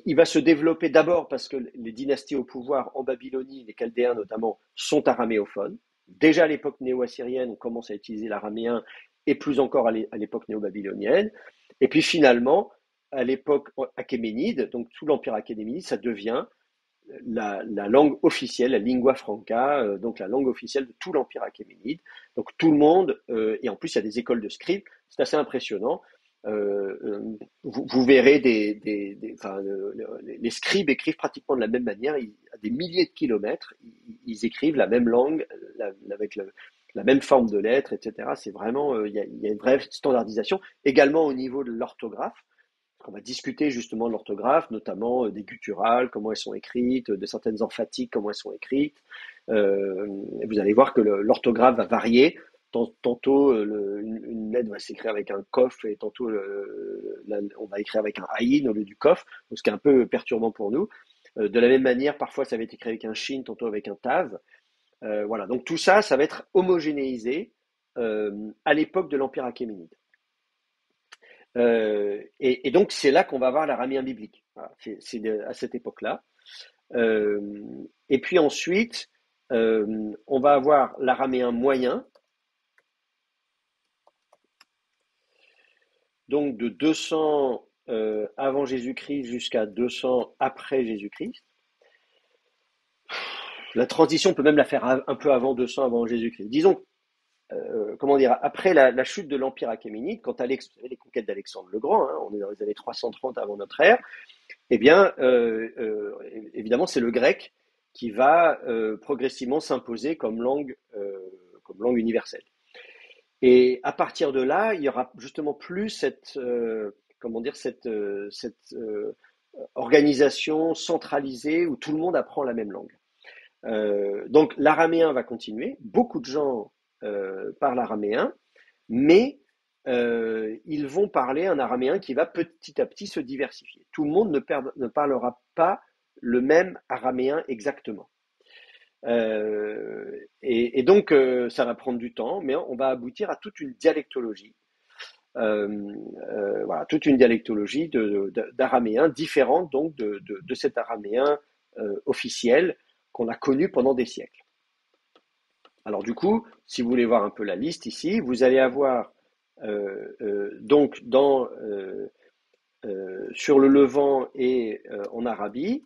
il va se développer d'abord parce que les dynasties au pouvoir en Babylonie, les Chaldéens notamment, sont araméophones. Déjà à l'époque néo-assyrienne, on commence à utiliser l'araméen et plus encore à l'époque néo-babylonienne. Et puis finalement, à l'époque achéménide, donc tout l'empire achéménide, ça devient la langue officielle, la lingua franca, donc la langue officielle de tout l'empire achéménide. Donc tout le monde, et en plus il y a des écoles de scribes, c'est assez impressionnant. Vous verrez les scribes écrivent pratiquement de la même manière, à des milliers de kilomètres, ils écrivent la même langue, avec la même forme de lettres, etc. C'est vraiment, il y a une vraie standardisation, également au niveau de l'orthographe. On va discuter justement de l'orthographe, notamment des gutturales, comment elles sont écrites, de certaines emphatiques, comment elles sont écrites. Et vous allez voir que l'orthographe va varier. Tantôt, une lettre va s'écrire avec un kof et tantôt, on va écrire avec un aïn au lieu du kof, ce qui est un peu perturbant pour nous. De la même manière, parfois, ça va être écrit avec un shin, tantôt avec un tav. Voilà. Donc tout ça, ça va être homogénéisé à l'époque de l'Empire achéménide. Et donc, c'est là qu'on va avoir l'araméen biblique. Voilà, c'est à cette époque-là. Et puis ensuite, on va avoir l'araméen moyen, donc de 200 avant Jésus-Christ jusqu'à 200 après Jésus-Christ. La transition, on peut même la faire un peu avant 200 avant Jésus-Christ. Disons, comment dire, après la chute de l'Empire achéménide, quand vous savez, les conquêtes d'Alexandre le Grand, hein, on est dans les années 330 avant notre ère, eh bien, évidemment, c'est le grec qui va progressivement s'imposer comme langue universelle. Et à partir de là, il y aura justement plus cette organisation centralisée où tout le monde apprend la même langue. Donc l'araméen va continuer. Beaucoup de gens parlent araméen, mais ils vont parler un araméen qui va petit à petit se diversifier. Tout le monde ne parlera pas le même araméen exactement. Et donc, ça va prendre du temps, mais on va aboutir à toute une dialectologie. Voilà, toute une dialectologie d'araméen différente donc de cet araméen officiel qu'on a connu pendant des siècles. Alors du coup, si vous voulez voir un peu la liste ici, vous allez avoir donc sur le Levant et en Arabie,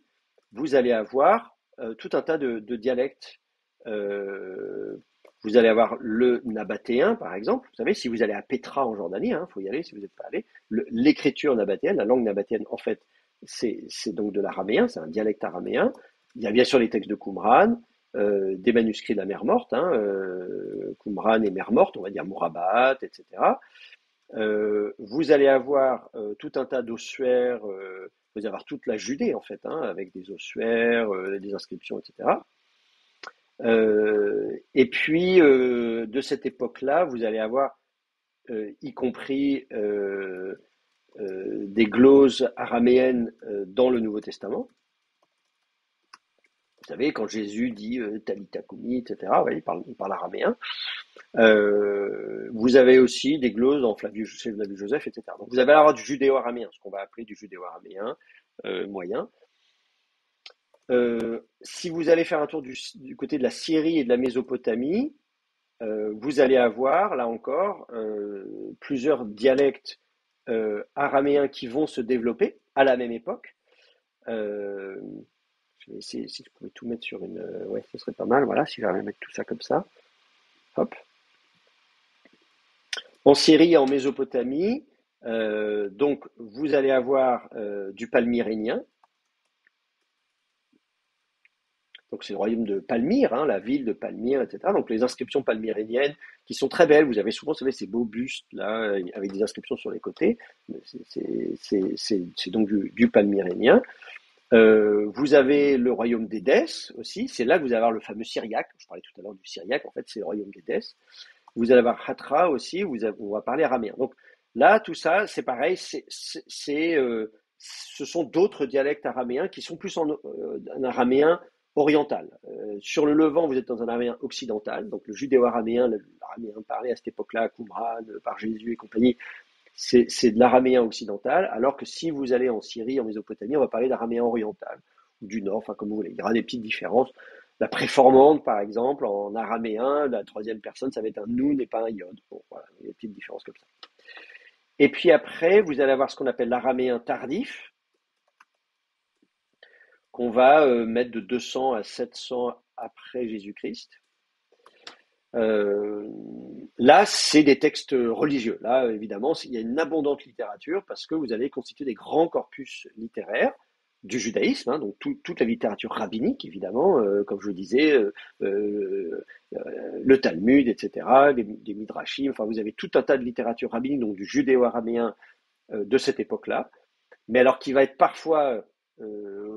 vous allez avoir tout un tas de dialectes. Vous allez avoir le nabatéen, par exemple. Vous savez, si vous allez à Pétra en Jordanie, il faut y aller si vous n'êtes pas allé. L'écriture nabatéenne, la langue nabatéenne, en fait, c'est donc de l'araméen, c'est un dialecte araméen. Il y a bien sûr les textes de Qumran, des manuscrits de la mer Morte, Qumran et mer Morte, on va dire Mourabat, etc. Vous allez avoir tout un tas d'ossuaires, vous allez avoir toute la Judée en fait, avec des ossuaires, des inscriptions, etc. Et puis de cette époque-là, vous allez avoir y compris des gloses araméennes dans le Nouveau Testament. Vous savez, quand Jésus dit Talitha Kumi, etc., ouais, il parle araméen. Vous avez aussi des gloses en Flavius Joseph, etc. Donc vous allez avoir du judéo-araméen, ce qu'on va appeler du judéo-araméen moyen. Si vous allez faire un tour du côté de la Syrie et de la Mésopotamie, vous allez avoir, là encore, plusieurs dialectes araméens qui vont se développer à la même époque. Euh, je vais essayer si je pouvais tout mettre sur une. Ouais, ce serait pas mal. Voilà, si j'arrive à mettre tout ça comme ça. Hop. En Syrie et en Mésopotamie, donc vous allez avoir du palmyrénien. Donc c'est le royaume de Palmyre, hein, la ville de Palmyre, etc. Donc les inscriptions palmyréniennes qui sont très belles. Vous avez souvent, vous savez, ces beaux bustes là avec des inscriptions sur les côtés. C'est donc du palmyrénien. Vous avez le royaume d'Édesse aussi. C'est là que vous allez avoir le fameux Syriaque. Je parlais tout à l'heure du Syriaque. En fait, c'est le royaume d'Édesse. Vous allez avoir Hatra aussi. On va parler araméen. Donc là, tout ça, c'est pareil. Ce sont d'autres dialectes araméens qui sont plus en araméen oriental. Sur le Levant, vous êtes dans un araméen occidental, donc le judéo-araméen, l'araméen parlé à cette époque-là, Qumran, par Jésus et compagnie, c'est de l'araméen occidental, alors que si vous allez en Syrie, en Mésopotamie, on va parler d'araméen oriental, ou du nord, enfin comme vous voulez. Il y aura des petites différences. La préformante, par exemple, en araméen, la troisième personne, ça va être un noun et pas un yod. Bon, voilà, il y a des petites différences comme ça. Et puis après, vous allez avoir ce qu'on appelle l'araméen tardif, qu'on va mettre de 200 à 700 après Jésus-Christ. Là, c'est des textes religieux. Là, évidemment, il y a une abondante littérature parce que vous allez constituer des grands corpus littéraires du judaïsme, hein, donc toute la littérature rabbinique, évidemment, comme je le disais, le Talmud, etc., des Midrashim, enfin, vous avez tout un tas de littérature rabbinique, donc du judéo-araméen de cette époque-là, mais alors qui va être parfois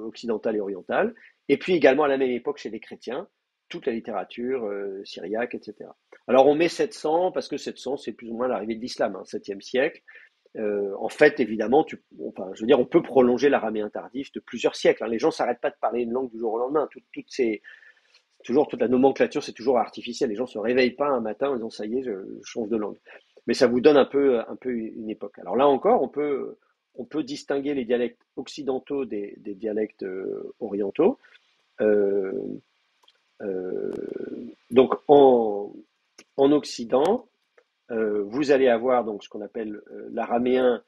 occidentale et orientale, et puis également à la même époque chez les chrétiens, toute la littérature syriaque, etc. Alors on met 700 parce que 700 c'est plus ou moins l'arrivée de l'islam, hein, 7e siècle. En fait, évidemment, enfin, je veux dire, on peut prolonger l'araméen tardif de plusieurs siècles. Hein. Les gens ne s'arrêtent pas de parler une langue du jour au lendemain. Toute la nomenclature, c'est toujours artificiel. Les gens ne se réveillent pas un matin en disant ça y est, je change de langue. Mais ça vous donne un peu une époque. Alors là encore, on peut distinguer les dialectes occidentaux des dialectes orientaux. Euh, euh, donc en Occident, vous allez avoir donc ce qu'on appelle l'araméen,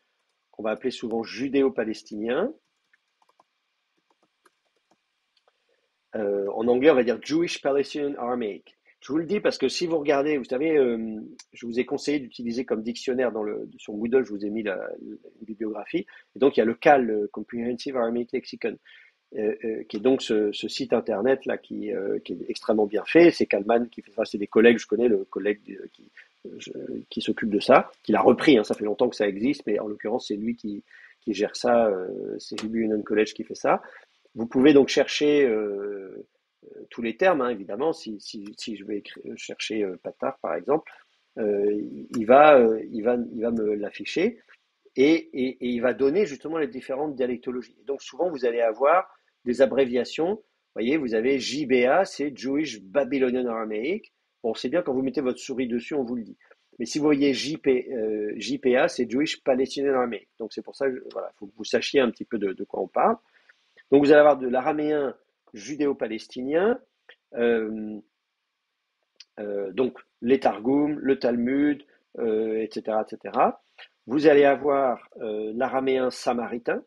qu'on va appeler souvent judéo-palestinien. En anglais, on va dire Jewish Palestinian Aramaic. Je vous le dis parce que si vous regardez, vous savez, je vous ai conseillé d'utiliser comme dictionnaire sur Moodle, je vous ai mis la bibliographie. Et donc, il y a le CAL, le Comprehensive Aramaic Lexicon, qui est donc ce site internet là qui est extrêmement bien fait. C'est Kalman qui fait ça, c'est des collègues, je connais le collègue qui s'occupe de ça, qui l'a repris, hein, ça fait longtemps que ça existe, mais en l'occurrence, c'est lui qui gère ça, c'est Hebrew Union College qui fait ça. Vous pouvez donc chercher tous les termes, hein, évidemment. Si je vais chercher Patar, par exemple, il va me l'afficher et il va donner justement les différentes dialectologies. Et donc souvent, vous allez avoir des abréviations. Vous voyez, vous avez JBA, c'est Jewish Babylonian Aramaic. Bon, c'est bien quand vous mettez votre souris dessus, on vous le dit. Mais si vous voyez JPA, c'est Jewish Palestinian Aramaic. Donc c'est pour ça, voilà, il faut que vous sachiez un petit peu de quoi on parle. Donc vous allez avoir de l'araméen judéo-palestinien, euh, donc les Targums, le Talmud, etc., etc. Vous allez avoir l'araméen samaritain,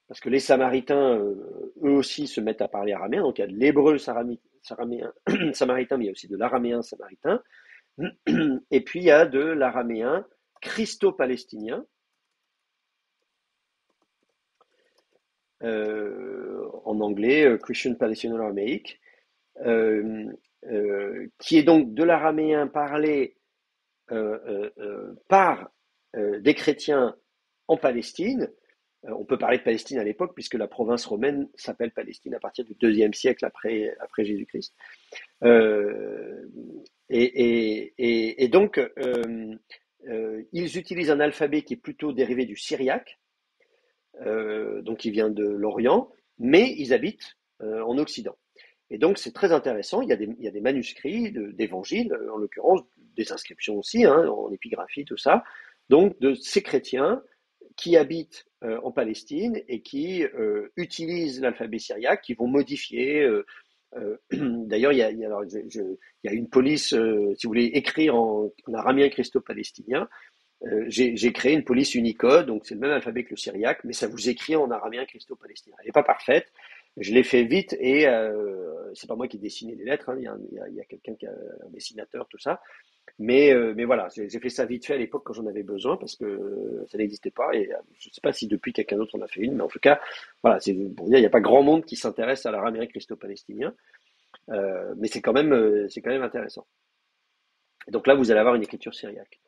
parce que les Samaritains, eux aussi, se mettent à parler araméen. Donc il y a de l'hébreu samaritain, mais il y a aussi de l'araméen samaritain. Et puis il y a de l'araméen christo-palestinien, en anglais, Christian Palestinian Aramaic, qui est donc de l'araméen parlé par des chrétiens en Palestine. On peut parler de Palestine à l'époque, puisque la province romaine s'appelle Palestine à partir du IIe siècle après Jésus-Christ. Et donc, ils utilisent un alphabet qui est plutôt dérivé du syriaque, donc il vient de l'Orient, mais ils habitent en Occident. Et donc c'est très intéressant, il y a des manuscrits d'évangiles, en l'occurrence des inscriptions aussi, hein, en épigraphie, tout ça, donc de ces chrétiens qui habitent en Palestine et qui utilisent l'alphabet syriaque, qui vont modifier. D'ailleurs, il y a une police, si vous voulez écrire en araméen christo-palestinien, j'ai créé une police Unicode, donc c'est le même alphabet que le syriaque, mais ça vous écrit en araméen christo-palestinien. Elle n'est pas parfaite, je l'ai fait vite et c'est pas moi qui ai dessiné les lettres, hein, il y a quelqu'un qui a un dessinateur, tout ça. Mais voilà, j'ai fait ça vite fait à l'époque quand j'en avais besoin parce que ça n'existait pas et je ne sais pas si depuis quelqu'un d'autre en a fait une, mais en tout cas, voilà, c'est pour dire il n'y a pas grand monde qui s'intéresse à l'araméen christo-palestinien, mais c'est quand même intéressant. Et donc là, vous allez avoir une écriture syriaque.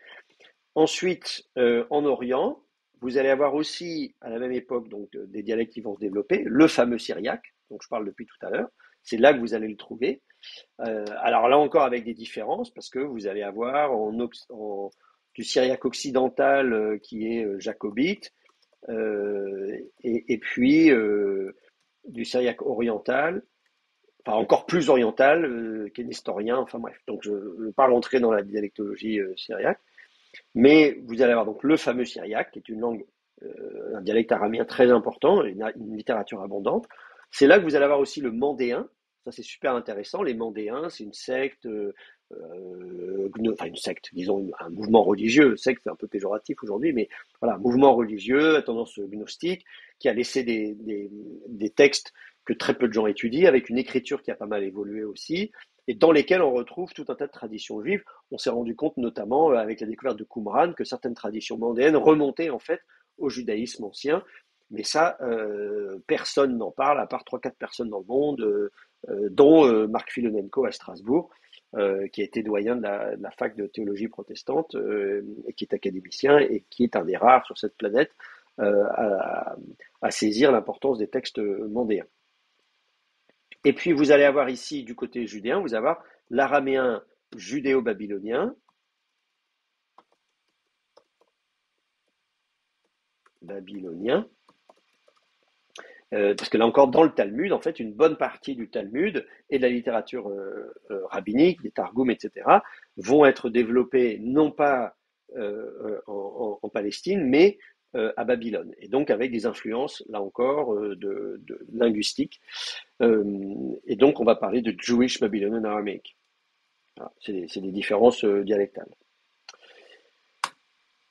Ensuite, en Orient, vous allez avoir aussi, à la même époque, donc des dialectes qui vont se développer, le fameux syriaque, dont je parle depuis tout à l'heure. C'est là que vous allez le trouver. Alors là encore avec des différences, parce que vous allez avoir du syriaque occidental qui est jacobite, et puis du syriaque oriental, enfin encore plus oriental, qui est nestorien, enfin bref. Donc je ne vais pas rentrer dans la dialectologie syriaque. Mais vous allez avoir donc le fameux syriaque, qui est une langue, un dialecte araméen très important, une littérature abondante. C'est là que vous allez avoir aussi le mandéen. Ça, c'est super intéressant. Les mandéens, c'est une secte, enfin une secte, disons un mouvement religieux. Secte, c'est un peu péjoratif aujourd'hui, mais voilà, un mouvement religieux à tendance gnostique qui a laissé des textes que très peu de gens étudient, avec une écriture qui a pas mal évolué aussi, et dans lesquels on retrouve tout un tas de traditions juives. On s'est rendu compte notamment avec la découverte de Qumran que certaines traditions mandéennes remontaient en fait au judaïsme ancien. Mais ça, personne n'en parle, à part 3-4 personnes dans le monde, dont Marc Filonenko à Strasbourg, qui a été doyen de la fac de théologie protestante, et qui est académicien, et qui est un des rares sur cette planète à saisir l'importance des textes mandéens. Et puis vous allez avoir ici, du côté judéen, vous allez avoir l'araméen judéo-babylonien, parce que là encore, dans le Talmud, en fait, une bonne partie du Talmud et de la littérature rabbinique, des Targums, etc., vont être développés non pas en Palestine, mais à Babylone. Et donc avec des influences, là encore, de linguistiques. Et donc on va parler de Jewish Babylonian Aramaic. Voilà, c'est des différences dialectales.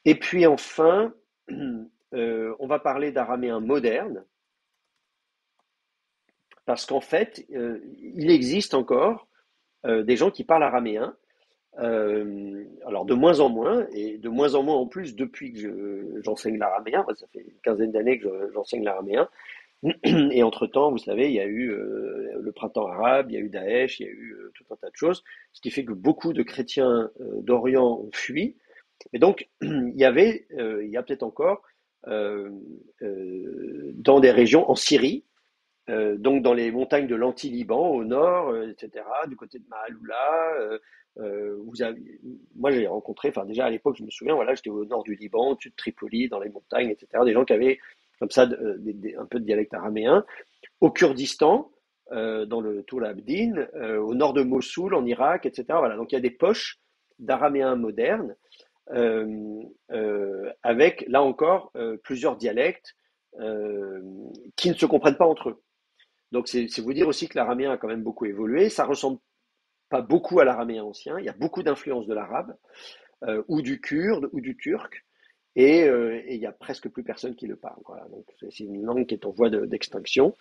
Et puis enfin, on va parler d'araméen moderne, parce qu'en fait, il existe encore des gens qui parlent araméen, alors de moins en moins, et de moins en moins en plus depuis que j'enseigne l'araméen. Ça fait une quinzaine d'années que j'enseigne l'araméen, et entre-temps, vous savez, il y a eu le printemps arabe, il y a eu Daesh, il y a eu tout un tas de choses, ce qui fait que beaucoup de chrétiens d'Orient ont fui. Et donc, il y a peut-être encore dans des régions en Syrie, donc dans les montagnes de l'Anti-Liban au nord, etc., du côté de Maaloula. Moi, j'ai rencontré, enfin déjà à l'époque, je me souviens, voilà, j'étais au nord du Liban, au-dessus de Tripoli, dans les montagnes, etc., des gens qui avaient comme ça un peu de dialecte araméen. Au Kurdistan, dans le Toul Abdin, au nord de Mossoul, en Irak, etc. Voilà, donc il y a des poches d'araméen moderne, avec, là encore, plusieurs dialectes qui ne se comprennent pas entre eux. Donc c'est vous dire aussi que l'araméen a quand même beaucoup évolué. Ça ressemble pas beaucoup à l'araméen ancien. Il y a beaucoup d'influences de l'arabe, ou du kurde, ou du turc. Et il y a presque plus personne qui le parle. Voilà. Donc c'est une langue qui est en voie d'extinction.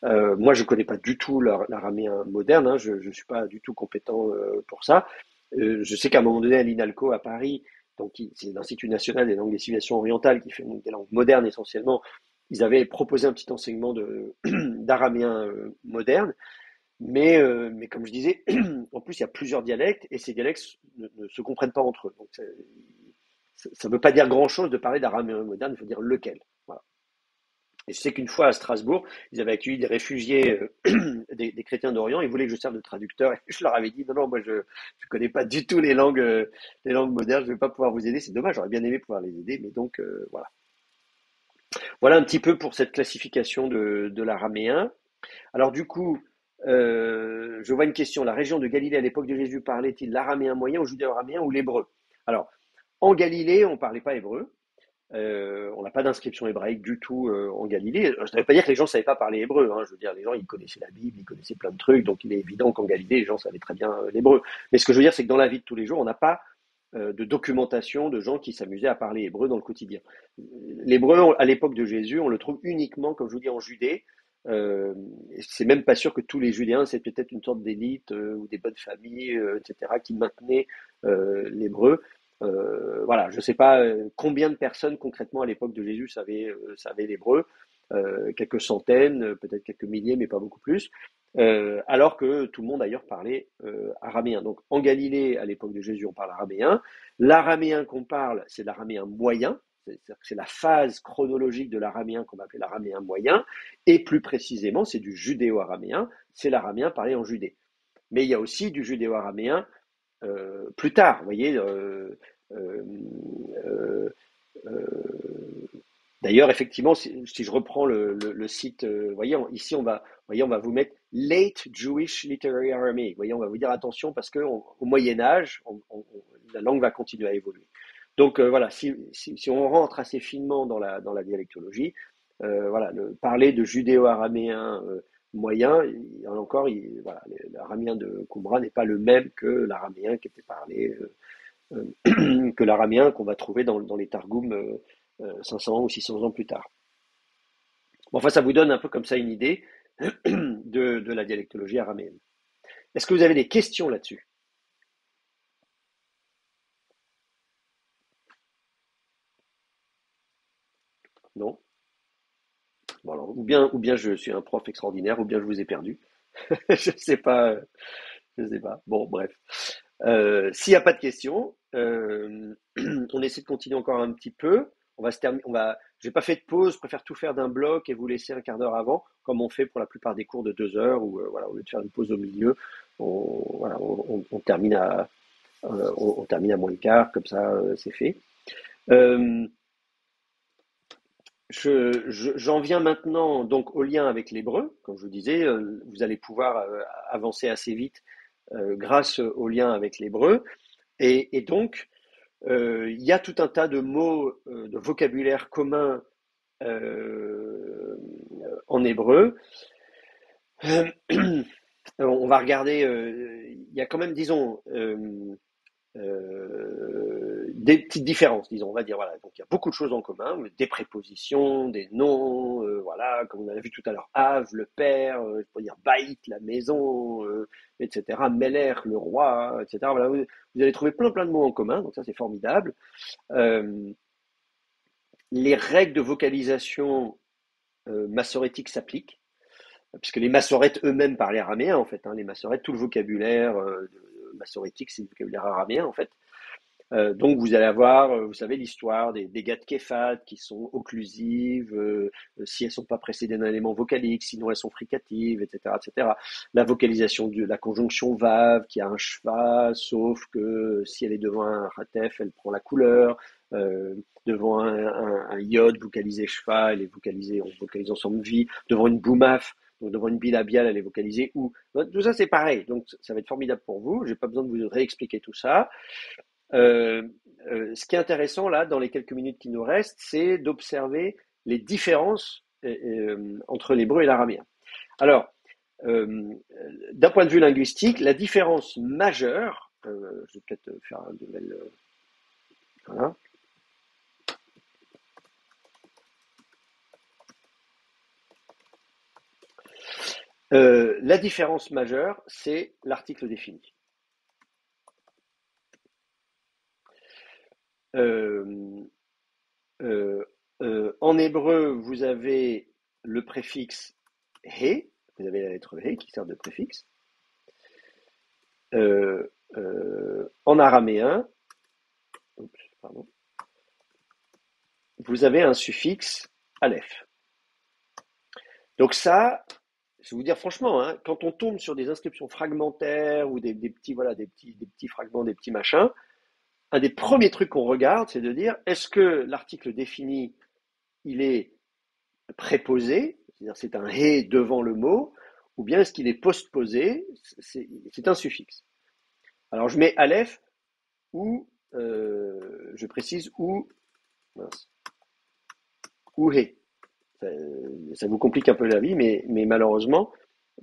Moi, je connais pas du tout l'araméen moderne. Hein. Je ne suis pas du tout compétent pour ça. Je sais qu'à un moment donné, à l'INALCO à Paris, donc c'est l'Institut national des langues des civilisations orientales qui fait donc des langues modernes essentiellement. Ils avaient proposé un petit enseignement d'araméen moderne, mais comme je disais, en plus il y a plusieurs dialectes et ces dialectes ne se comprennent pas entre eux. Donc ça ne veut pas dire grand-chose de parler d'araméen moderne, il faut dire lequel. Voilà. Et je sais qu'une fois à Strasbourg, ils avaient accueilli des réfugiés, des chrétiens d'Orient, ils voulaient que je serve de traducteur, et je leur avais dit, non, non, moi je ne connais pas du tout les langues modernes, je ne vais pas pouvoir vous aider, c'est dommage, j'aurais bien aimé pouvoir les aider, mais donc voilà. Voilà un petit peu pour cette classification de l'araméen. Alors du coup, je vois une question, la région de Galilée à l'époque de Jésus parlait-il l'araméen moyen ou judéo-araméen ou l'hébreu? Alors, en Galilée, on ne parlait pas hébreu. On n'a pas d'inscription hébraïque du tout en Galilée. Ça ne veut pas dire que les gens ne savaient pas parler hébreu, hein. Je veux dire, les gens, ils connaissaient la Bible, ils connaissaient plein de trucs, donc il est évident qu'en Galilée, les gens savaient très bien l'hébreu. Mais ce que je veux dire, c'est que dans la vie de tous les jours, on n'a pas de documentation de gens qui s'amusaient à parler hébreu dans le quotidien. L'hébreu, à l'époque de Jésus, on le trouve uniquement, comme je vous dis, en Judée. C'est même pas sûr que tous les Judéens, c'est peut-être une sorte d'élite ou des bonnes familles, etc., qui maintenaient l'hébreu. Voilà, je ne sais pas combien de personnes concrètement à l'époque de Jésus savaient l'hébreu, quelques centaines, peut-être quelques milliers, mais pas beaucoup plus, alors que tout le monde ailleurs parlait araméen. Donc en Galilée, à l'époque de Jésus, on parle araméen. L'araméen qu'on parle, c'est l'araméen moyen, c'est la phase chronologique de l'araméen qu'on appelle l'araméen moyen, et plus précisément, c'est du judéo-araméen, c'est l'araméen parlé en Judée. Mais il y a aussi du judéo-araméen plus tard, vous voyez. Euh, euh, D'ailleurs, effectivement, si je reprends le site, voyez, ici on va vous mettre Late Jewish Literary Aramaic. Voyez, on va vous dire attention parce que au Moyen Âge, la langue va continuer à évoluer. Donc voilà, si on rentre assez finement dans la dialectologie, voilà, parler de judéo-araméen moyen, encore, voilà, l'araméen de Qumran n'est pas le même que l'araméen qui était parlé que l'araméen qu'on va trouver dans les Targums 500 ou 600 ans plus tard. Bon, enfin, ça vous donne un peu comme ça une idée de la dialectologie araméenne. Est-ce que vous avez des questions là-dessus? Non? Bon, alors, ou bien je suis un prof extraordinaire, ou bien je vous ai perdu. Je sais pas, je sais pas. Bon, bref. S'il n'y a pas de questions, on essaie de continuer encore un petit peu. J'ai pas fait de pause, je préfère tout faire d'un bloc et vous laisser un quart d'heure avant, comme on fait pour la plupart des cours de 2 heures, où voilà, au lieu de faire une pause au milieu, voilà, on termine on termine à moins le quart, comme ça c'est fait. Euh, J'en viens maintenant donc au lien avec l'hébreu. Comme je vous disais, vous allez pouvoir avancer assez vite grâce au lien avec l'hébreu. Et donc, il y a tout un tas de mots, de vocabulaire commun euh, en hébreu. Euh, on va regarder, il y a quand même, disons, des petites différences, disons, on va dire, voilà. Donc il y a beaucoup de choses en commun, des prépositions, des noms, voilà, comme on a vu tout à l'heure, Av, le père, je pourrais dire Baït, la maison, etc., Meler, le roi, etc. Voilà, vous allez trouver plein de mots en commun, donc ça c'est formidable. Euh, les règles de vocalisation massorétique s'appliquent, puisque les massorètes eux-mêmes parlaient araméen en fait, hein, les massorètes, tout le vocabulaire massorétique, c'est le vocabulaire araméen en fait. Donc vous allez avoir, vous savez, l'histoire des gars de Képhat qui sont occlusives, si elles sont pas précédées d'un élément vocalique, sinon elles sont fricatives, etc., etc. La vocalisation de la conjonction vav qui a un cheval, sauf que si elle est devant un ratef, elle prend la couleur. Devant un yod, vocalisé cheval, elle est vocalisée, on vocalise ensemble vie. Devant une boumaf, donc devant une bilabiale, elle est vocalisée ou. Tout ça c'est pareil, donc ça va être formidable pour vous. J'ai pas besoin de vous réexpliquer tout ça. Euh, Ce qui est intéressant là, dans les quelques minutes qui nous restent, c'est d'observer les différences entre l'hébreu et l'araméen. Alors, euh, d'un point de vue linguistique, la différence majeure, je vais peut-être faire un nouvel, voilà. La différence majeure, c'est l'article défini. Euh, En hébreu, vous avez le préfixe he, vous avez la lettre he qui sert de préfixe. En araméen, pardon, vous avez un suffixe aleph. Donc ça, je vais vous dire franchement, hein, quand on tombe sur des inscriptions fragmentaires ou des petits, voilà, des petits fragments, des petits machins, un des premiers trucs qu'on regarde, c'est de dire est-ce que l'article défini, il est préposé, c'est-à-dire c'est un he devant le mot, ou bien est-ce qu'il est postposé, c'est un suffixe. Alors je mets aleph ou, je précise, ou, mince, ou hé. Ça, ça vous complique un peu la vie, mais malheureusement,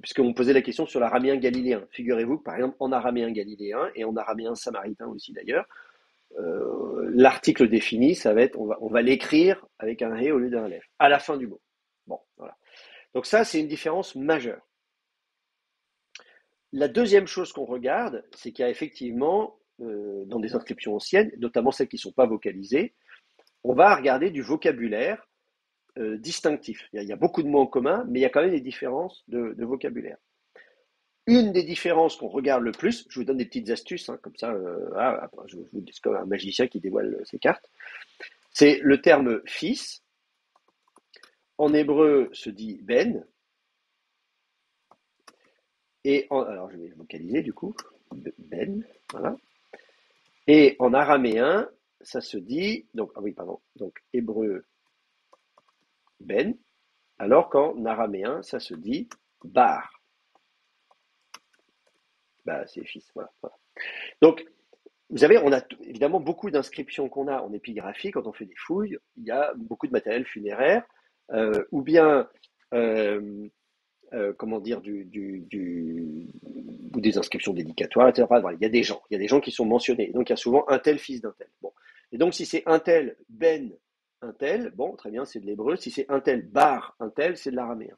puisqu'on me posait la question sur l'araméen galiléen. Figurez-vous que par exemple en araméen galiléen et en araméen samaritain aussi d'ailleurs, l'article défini, ça va être, on va l'écrire avec un hé au lieu d'un lef, à la fin du mot. Bon, voilà. Donc ça, c'est une différence majeure. La deuxième chose qu'on regarde, c'est qu'il y a effectivement, dans des inscriptions anciennes, notamment celles qui ne sont pas vocalisées, on va regarder du vocabulaire distinctif. Il y a beaucoup de mots en commun, mais il y a quand même des différences de vocabulaire. Une des différences qu'on regarde le plus, je vous donne des petites astuces, hein, comme ça, je vous dis comme un magicien qui dévoile ses cartes, c'est le terme fils. En hébreu se dit ben, alors je vais vocaliser du coup, ben, voilà. Et en araméen, ça se dit, donc, donc hébreu ben, alors qu'en araméen, ça se dit bar. Bah, c'est fils, voilà. Donc, vous savez, on a évidemment beaucoup d'inscriptions qu'on a en épigraphie quand on fait des fouilles. Il y a beaucoup de matériel funéraire, ou bien, euh, comment dire, ou des inscriptions dédicatoires, etc. Voilà, il y a des gens qui sont mentionnés. Donc, il y a souvent un tel fils d'un tel. Bon. Et donc, si c'est un tel ben un tel, bon, très bien, c'est de l'hébreu. Si c'est un tel bar un tel, c'est de l'araméen.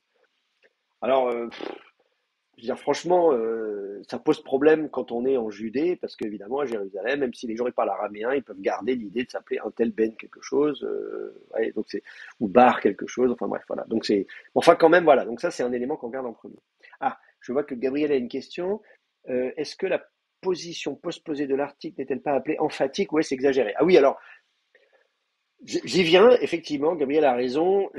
Alors, je veux dire, franchement, ça pose problème quand on est en Judée, parce qu'évidemment, à Jérusalem, même si les gens ils parlent araméen, ils peuvent garder l'idée de s'appeler un tel ben quelque chose, ouais, donc c'est, ou bar quelque chose, enfin bref, voilà. Donc c'est, enfin quand même, voilà. Donc ça, c'est un élément qu'on regarde en premier. Ah, je vois que Gabriel a une question. Est-ce que la position postposée de l'article n'est-elle pas appelée emphatique ou est-ce exagéré? Ah oui, alors, j'y viens, effectivement, Gabriel a raison.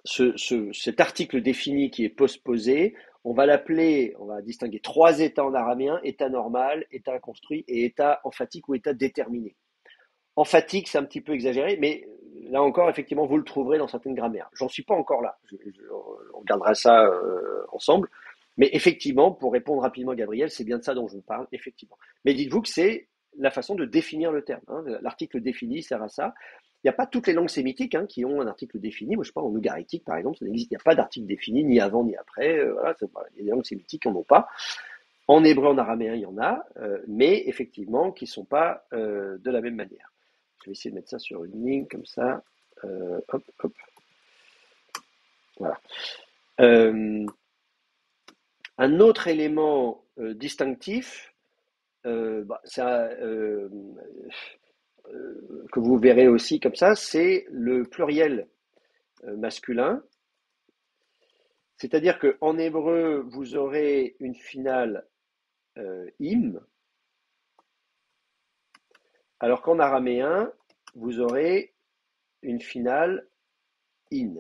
Cet article défini qui est postposé, on va l'appeler, on va distinguer trois états en araméen, état normal, état construit et état emphatique ou état déterminé. Emphatique, c'est un petit peu exagéré, mais là encore, effectivement, vous le trouverez dans certaines grammaires. J'en suis pas encore là. On regardera ça ensemble. Mais effectivement, pour répondre rapidement à Gabriel, c'est bien de ça dont je vous parle, effectivement. Mais dites-vous que c'est la façon de définir le terme. Hein. L'article défini sert à ça. Il n'y a pas toutes les langues sémitiques qui ont un article défini. Moi, je sais pas, en ougaritique, par exemple, ça n'existe. Il n'y a pas d'article défini, ni avant, ni après. Voilà, il y a des langues sémitiques qui n'en ont pas. En hébreu, en araméen, il y en a, mais effectivement, qui ne sont pas de la même manière. Je vais essayer de mettre ça sur une ligne, comme ça. Hop, hop. Voilà. Un autre élément distinctif, que vous verrez aussi comme ça, c'est le pluriel masculin. C'est-à-dire qu'en hébreu, vous aurez une finale im, alors qu'en araméen, vous aurez une finale in.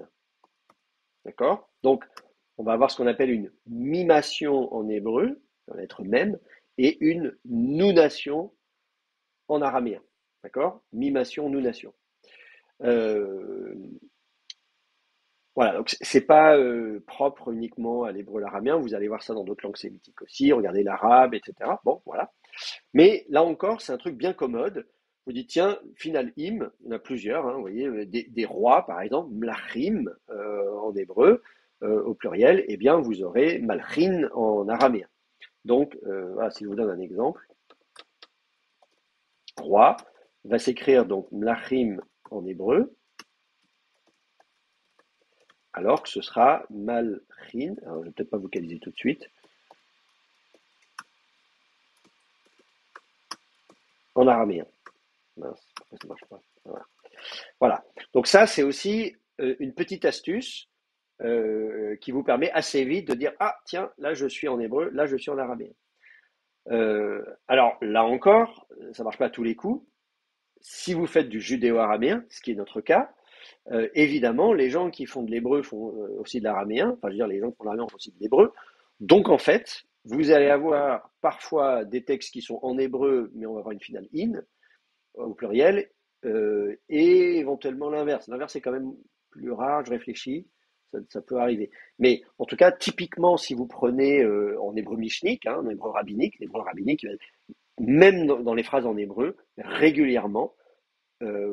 D'accord? Donc, on va avoir ce qu'on appelle une mimation en hébreu, dans l'être même, et une nounation en araméen. D'accord? Mimation, nounation. Voilà, donc c'est pas propre uniquement à l'hébreu, l'araméen. Vous allez voir ça dans d'autres langues sémitiques aussi. Regardez l'arabe, etc. Bon, voilà. Mais là encore, c'est un truc bien commode. Vous dites, tiens, final im, il y en a plusieurs, vous voyez, des rois, par exemple, mlachim en hébreu, au pluriel, eh bien, vous aurez malchin en araméen. Donc, voilà, si je vous donne un exemple, roi va s'écrire donc mlachim en hébreu, alors que ce sera malchin, alors je ne vais peut-être pas vocaliser tout de suite, en araméen. Mince, pourquoi ça ne marche pas? Voilà. Donc ça, c'est aussi une petite astuce qui vous permet assez vite de dire ah tiens là je suis en hébreu, là je suis en araméen. Alors là encore, ça marche pas à tous les coups. Si vous faites du judéo-araméen, ce qui est notre cas, évidemment les gens qui font de l'hébreu font aussi de l'araméen. Enfin je veux dire les gens qui font de l'araméen font aussi de l'hébreu. Donc en fait vous allez avoir parfois des textes qui sont en hébreu mais on va avoir une finale in au pluriel et éventuellement l'inverse. L'inverse est quand même plus rare, je réfléchis. Ça peut arriver. Mais en tout cas, typiquement, si vous prenez en hébreu michnique, en hébreu rabbinique, même dans les phrases en hébreu, régulièrement,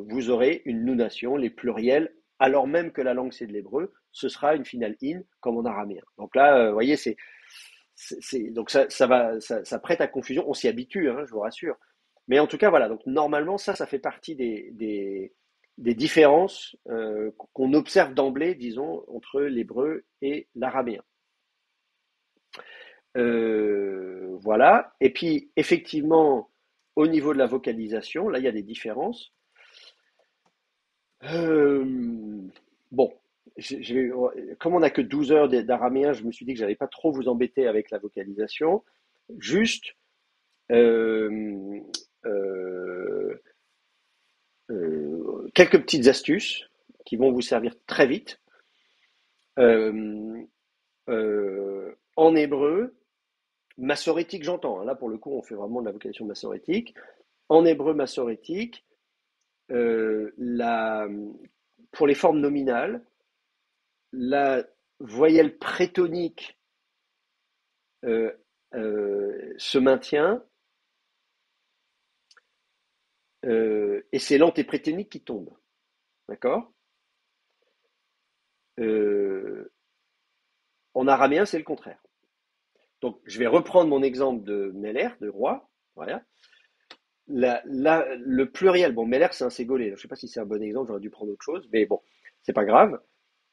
vous aurez une nunation, les pluriels, alors même que la langue c'est de l'hébreu, ce sera une finale in comme en araméen. Donc là, vous voyez, donc ça prête à confusion. On s'y habitue, hein, je vous rassure. Mais en tout cas, voilà. Donc normalement, ça fait partie des différences qu'on observe d'emblée, disons, entre l'hébreu et l'araméen. Voilà. Et puis, effectivement, au niveau de la vocalisation, là, il y a des différences. Euh, bon, comme on n'a que 12 heures d'araméen, je me suis dit que j'allais pas trop vous embêter avec la vocalisation. Juste, euh, euh, quelques petites astuces qui vont vous servir très vite. Euh, en hébreu, massorétique, j'entends, hein. Là, pour le coup, on fait vraiment de la vocalisation massorétique. En hébreu massorétique, euh, la, pour les formes nominales, la voyelle prétonique euh, se maintient et c'est l'antéprétonique qui tombe. D'accord. euh, En araméen, c'est le contraire. Donc, je vais reprendre mon exemple de Meller, de roi. Voilà. Le pluriel, bon, Meller, c'est un ségolais. Je ne sais pas si c'est un bon exemple, j'aurais dû prendre autre chose, mais bon, c'est pas grave.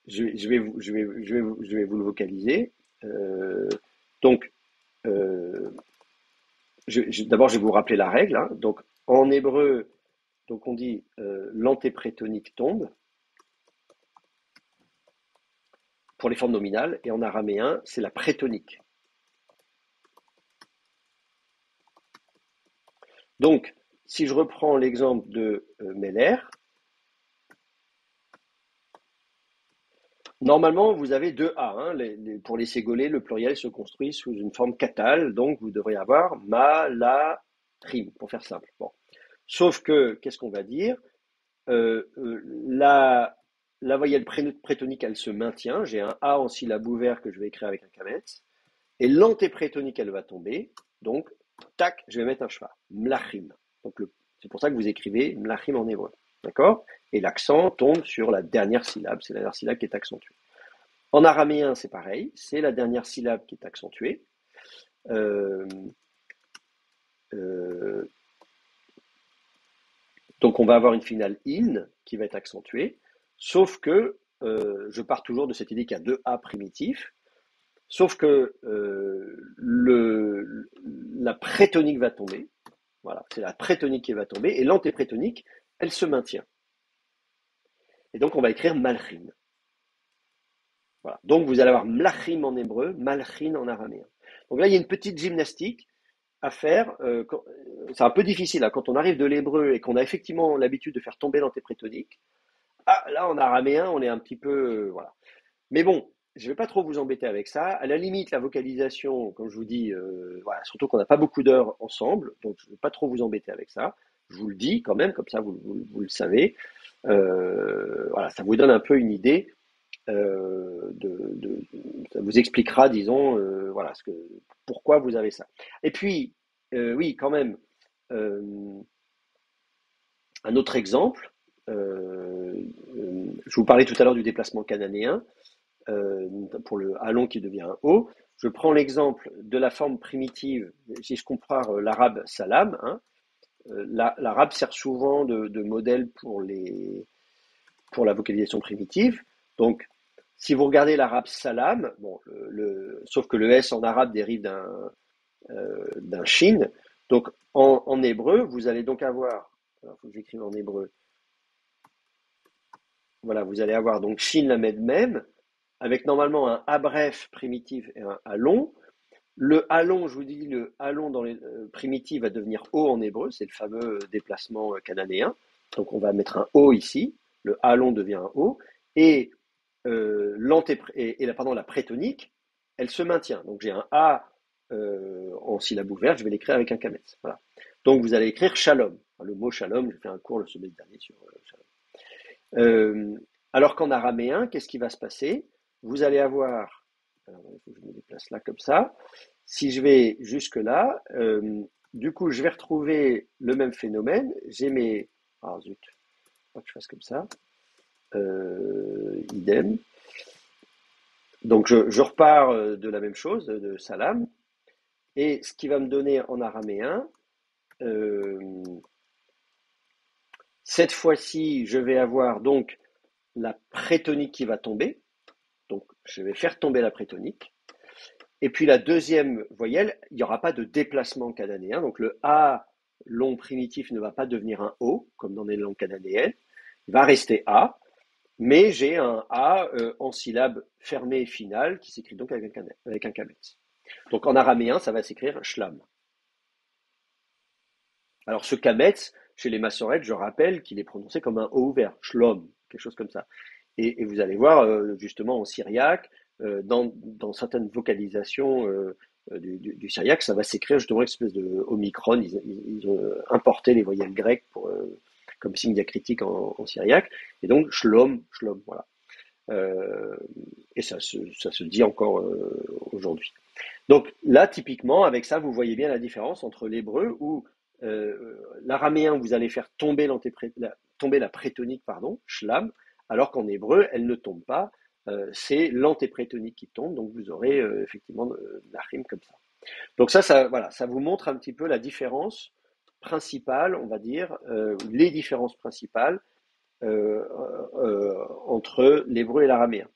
Je vais vous le vocaliser. Euh, donc, euh, d'abord, je vais vous rappeler la règle, hein. Donc, en hébreu, donc on dit l'antéprétonique tombe pour les formes nominales, et en araméen, c'est la prétonique. Donc, si je reprends l'exemple de Meller, normalement, vous avez deux A, hein. Pour les ségolais, le pluriel se construit sous une forme catale, donc vous devriez avoir ma, la, rime, pour faire simple. Bon. Sauf que, qu'est-ce qu'on va dire? La voyelle prétonique, elle se maintient. J'ai un A en syllabe ouvert que je vais écrire avec un kametz. Et l'antéprétonique, elle va tomber. Donc, tac, je vais mettre un schwa. Mlachim. Donc, c'est pour ça que vous écrivez mlachim en hébreu. D'accord? Et l'accent tombe sur la dernière syllabe. C'est la dernière syllabe qui est accentuée. En araméen, c'est pareil. C'est la dernière syllabe qui est accentuée. Euh, euh, donc, on va avoir une finale in qui va être accentuée. Sauf que je pars toujours de cette idée qu'il y a deux A primitifs. Sauf que la prétonique va tomber. Voilà, c'est la prétonique qui va tomber. Et l'antéprétonique, elle se maintient. Et donc, on va écrire malchim. Voilà. Donc, vous allez avoir mlachim en hébreu, malchin en araméen. Donc là, il y a une petite gymnastique à faire. C'est un peu difficile là, quand on arrive de l'hébreu et qu'on a effectivement l'habitude de faire tomber l'antéprétonique. Ah, là, en araméen, on est un petit peu. Voilà. Mais bon, je ne vais pas trop vous embêter avec ça. À la limite, la vocalisation, comme je vous dis, voilà, surtout qu'on n'a pas beaucoup d'heures ensemble, donc je ne vais pas trop vous embêter avec ça. Je vous le dis quand même, comme ça vous le savez. Voilà, ça vous donne un peu une idée. Ça vous expliquera, disons, voilà, pourquoi vous avez ça. Et puis, oui, quand même, euh, un autre exemple. Je vous parlais tout à l'heure du déplacement cananéen pour le allon qui devient un O. Je prends l'exemple de la forme primitive, si je compare l'arabe salam, hein, l'arabe sert souvent de modèle pour la vocalisation primitive. Donc, si vous regardez l'arabe salam, bon, sauf que le S en arabe dérive d'un shin. Donc, en hébreu, vous allez donc avoir, il faut que j'écrive en hébreu, voilà, vous allez avoir donc shin lamed mem, avec normalement un A bref primitif et un A long. Le A long, je vous dis, le A long dans les primitifs va devenir O en hébreu, c'est le fameux déplacement cananéen. Donc on va mettre un O ici, le A long devient un O, et, la prétonique, elle se maintient. Donc j'ai un A en syllabe ouverte, je vais l'écrire avec un kametz. Voilà. Donc vous allez écrire shalom. Le mot shalom, j'ai fait un cours le semestre dernier sur shalom. Alors qu'en araméen, qu'est-ce qui va se passer? Vous allez avoir, alors il faut que je me déplace là comme ça, si je vais jusque là, du coup je vais retrouver le même phénomène, j'ai mes, ah zut, pas que je fasse comme ça. Idem. Donc je repars de la même chose, de salam, et ce qui va me donner en araméen, euh, cette fois-ci, je vais avoir donc la prétonique qui va tomber, donc je vais faire tomber la prétonique, et puis la deuxième voyelle, il n'y aura pas de déplacement cananéen, donc le A long primitif ne va pas devenir un O, comme dans les langues cananéennes, il va rester A, mais j'ai un A en syllabe fermée et finale qui s'écrit donc avec un kametz. Donc en araméen, ça va s'écrire shlam. Alors ce kametz, chez les massorètes, je rappelle qu'il est prononcé comme un O ouvert, shlom, quelque chose comme ça. Et vous allez voir justement en syriaque, dans certaines vocalisations du syriaque, ça va s'écrire justement une espèce de omicron. Ils ont importé les voyelles grecques comme signe diacritique en syriaque. Et donc shlom, shlom, voilà. Et ça se dit encore aujourd'hui. Donc là, typiquement, avec ça, vous voyez bien la différence entre l'hébreu où l'araméen, vous allez faire tomber la prétonique, pardon, shlam, alors qu'en hébreu, elle ne tombe pas. C'est l'antéprétonique qui tombe, donc vous aurez effectivement la rime comme ça. Donc voilà, ça vous montre un petit peu la différence principale, on va dire, les différences principales entre l'hébreu et l'araméen.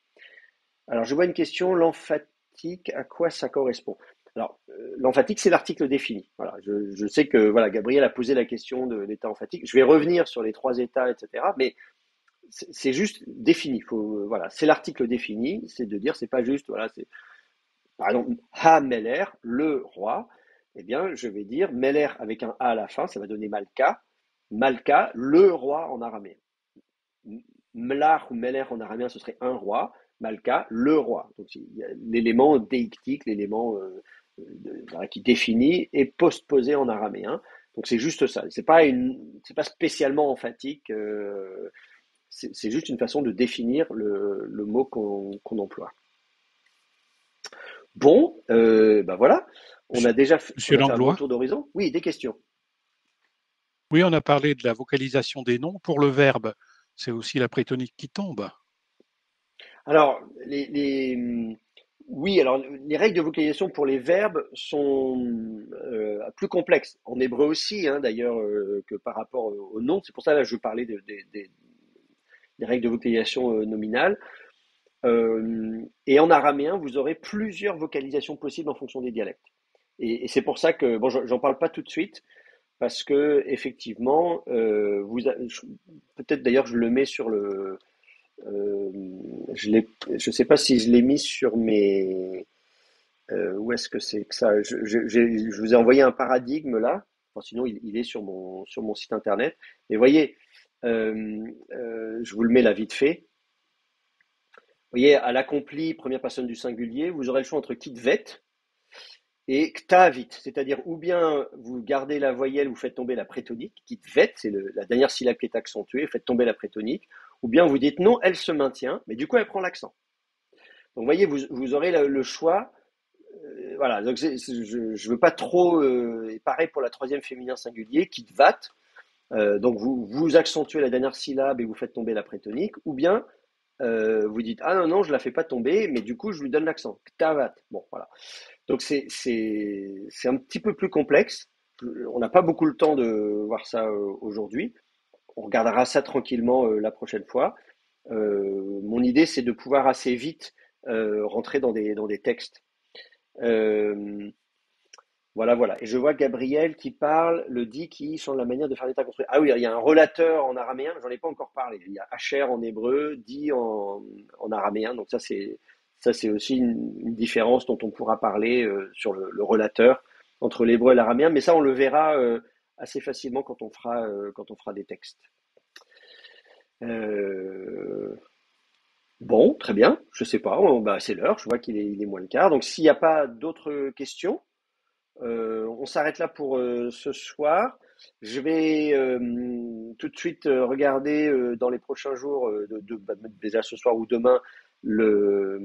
Alors, je vois une question, l'emphatique, à quoi ça correspond? Alors, l'emphatique, c'est l'article défini. Voilà, je sais que voilà, Gabriel a posé la question de l'état emphatique. Je vais revenir sur les trois états, etc. Mais c'est juste défini. Voilà, c'est l'article défini. C'est de dire, c'est pas juste. Voilà, c'est par exemple Ha Meler, le roi. Eh bien, je vais dire Meler avec un A à la fin, ça va donner Malka. Malka, le roi en araméen. Mlar ou Meler en araméen, ce serait un roi. Malka, le roi. Donc il y a l'élément déictique, l'élément voilà, qui définit et postposé en araméen. Donc c'est juste ça. C'est pas spécialement emphatique. C'est juste une façon de définir le mot qu'on emploie. Bon, ben voilà. Monsieur, On Monsieur a fait un bon Langlois? tour d'horizon. Oui, des questions. Oui, on a parlé de la vocalisation des noms. Pour le verbe, c'est aussi la prétonique qui tombe. Alors, oui, alors les règles de vocalisation pour les verbes sont plus complexes. En hébreu aussi, hein, d'ailleurs, que par rapport aux noms. C'est pour ça là, je parlais des règles de vocalisation nominales. Et en araméen, vous aurez plusieurs vocalisations possibles en fonction des dialectes. Et c'est pour ça que, bon, j'en parle pas tout de suite, parce que effectivement, peut-être d'ailleurs je le mets sur le, euh, je sais pas si je l'ai mis sur mes, où est-ce que c'est que ça? Je vous ai envoyé un paradigme là. Enfin, sinon, il est sur mon site internet. Mais voyez, je vous le mets là vite fait. Vous voyez, à l'accompli, première personne du singulier, vous aurez le choix entre kitvet et ktavit. C'est-à-dire, ou bien vous gardez la voyelle, vous faites tomber la prétonique. Kitvet, c'est la dernière syllabe qui est accentuée, faites tomber la prétonique. Ou bien vous dites non, elle se maintient, mais du coup, elle prend l'accent. Donc, vous voyez, vous aurez le choix. Voilà, donc je ne veux pas trop. Et pareil pour la troisième féminin singulier, kitvat. Donc vous accentuez la dernière syllabe et vous faites tomber la prétonique, ou bien vous dites ah non non je la fais pas tomber, mais du coup je lui donne l'accent. Ktavat. Bon voilà. Donc c'est un petit peu plus complexe. On n'a pas beaucoup le temps de voir ça aujourd'hui. On regardera ça tranquillement la prochaine fois. Mon idée c'est de pouvoir assez vite rentrer dans des textes. Euh, voilà, voilà. Et je vois Gabriel qui parle, le dit qui change la manière de faire l'état construit. Ah oui, il y a un relateur en araméen, j'en ai pas encore parlé. Il y a Asher en hébreu, dit en araméen. Donc ça c'est aussi une différence dont on pourra parler sur le relateur entre l'hébreu et l'araméen. Mais ça, on le verra assez facilement quand on fera des textes. Euh, bon, très bien. Je sais pas. Bah, c'est l'heure. Je vois il est moins le quart. Donc s'il n'y a pas d'autres questions. On s'arrête là pour ce soir. Je vais tout de suite regarder dans les prochains jours, déjà ce soir ou demain, les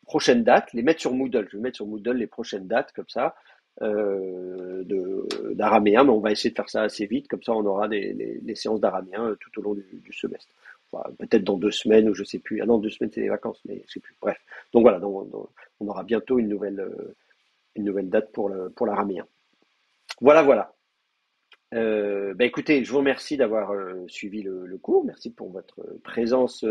prochaines dates, les mettre sur Moodle. Je vais mettre sur Moodle les prochaines dates comme ça. d'araméen, mais on va essayer de faire ça assez vite, comme ça on aura les séances d'araméen tout au long du semestre. Enfin, peut-être dans 2 semaines ou je sais plus. Ah non, 2 semaines c'est les vacances, mais je sais plus. Bref. Donc voilà, on aura bientôt une nouvelle date pour l'araméen. Voilà, voilà. Bah écoutez, je vous remercie d'avoir suivi le cours. Merci pour votre présence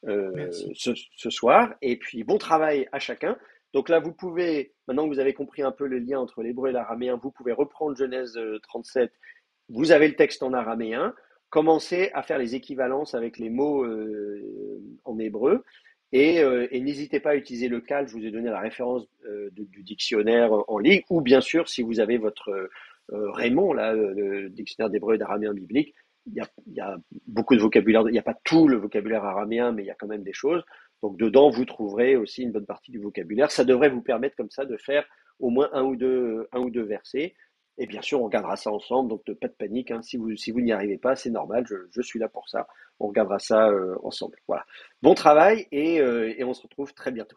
Merci. ce soir. Et puis bon travail à chacun. Donc là, vous pouvez, maintenant que vous avez compris un peu le lien entre l'hébreu et l'araméen, vous pouvez reprendre Genèse 37. Vous avez le texte en araméen. Commencez à faire les équivalences avec les mots en hébreu. Et n'hésitez pas à utiliser le CAL. Je vous ai donné la référence du dictionnaire en ligne. Ou bien sûr, si vous avez votre Raymond, là, le dictionnaire d'hébreu et d'araméen biblique, il y a beaucoup de vocabulaire. Il n'y a pas tout le vocabulaire araméen, mais il y a quand même des choses. Donc dedans, vous trouverez aussi une bonne partie du vocabulaire. Ça devrait vous permettre comme ça de faire au moins un ou deux versets. Et bien sûr, on regardera ça ensemble, donc pas de panique. Hein. Si vous n'y arrivez pas, c'est normal, je suis là pour ça. On regardera ça ensemble. Voilà. Bon travail et on se retrouve très bientôt.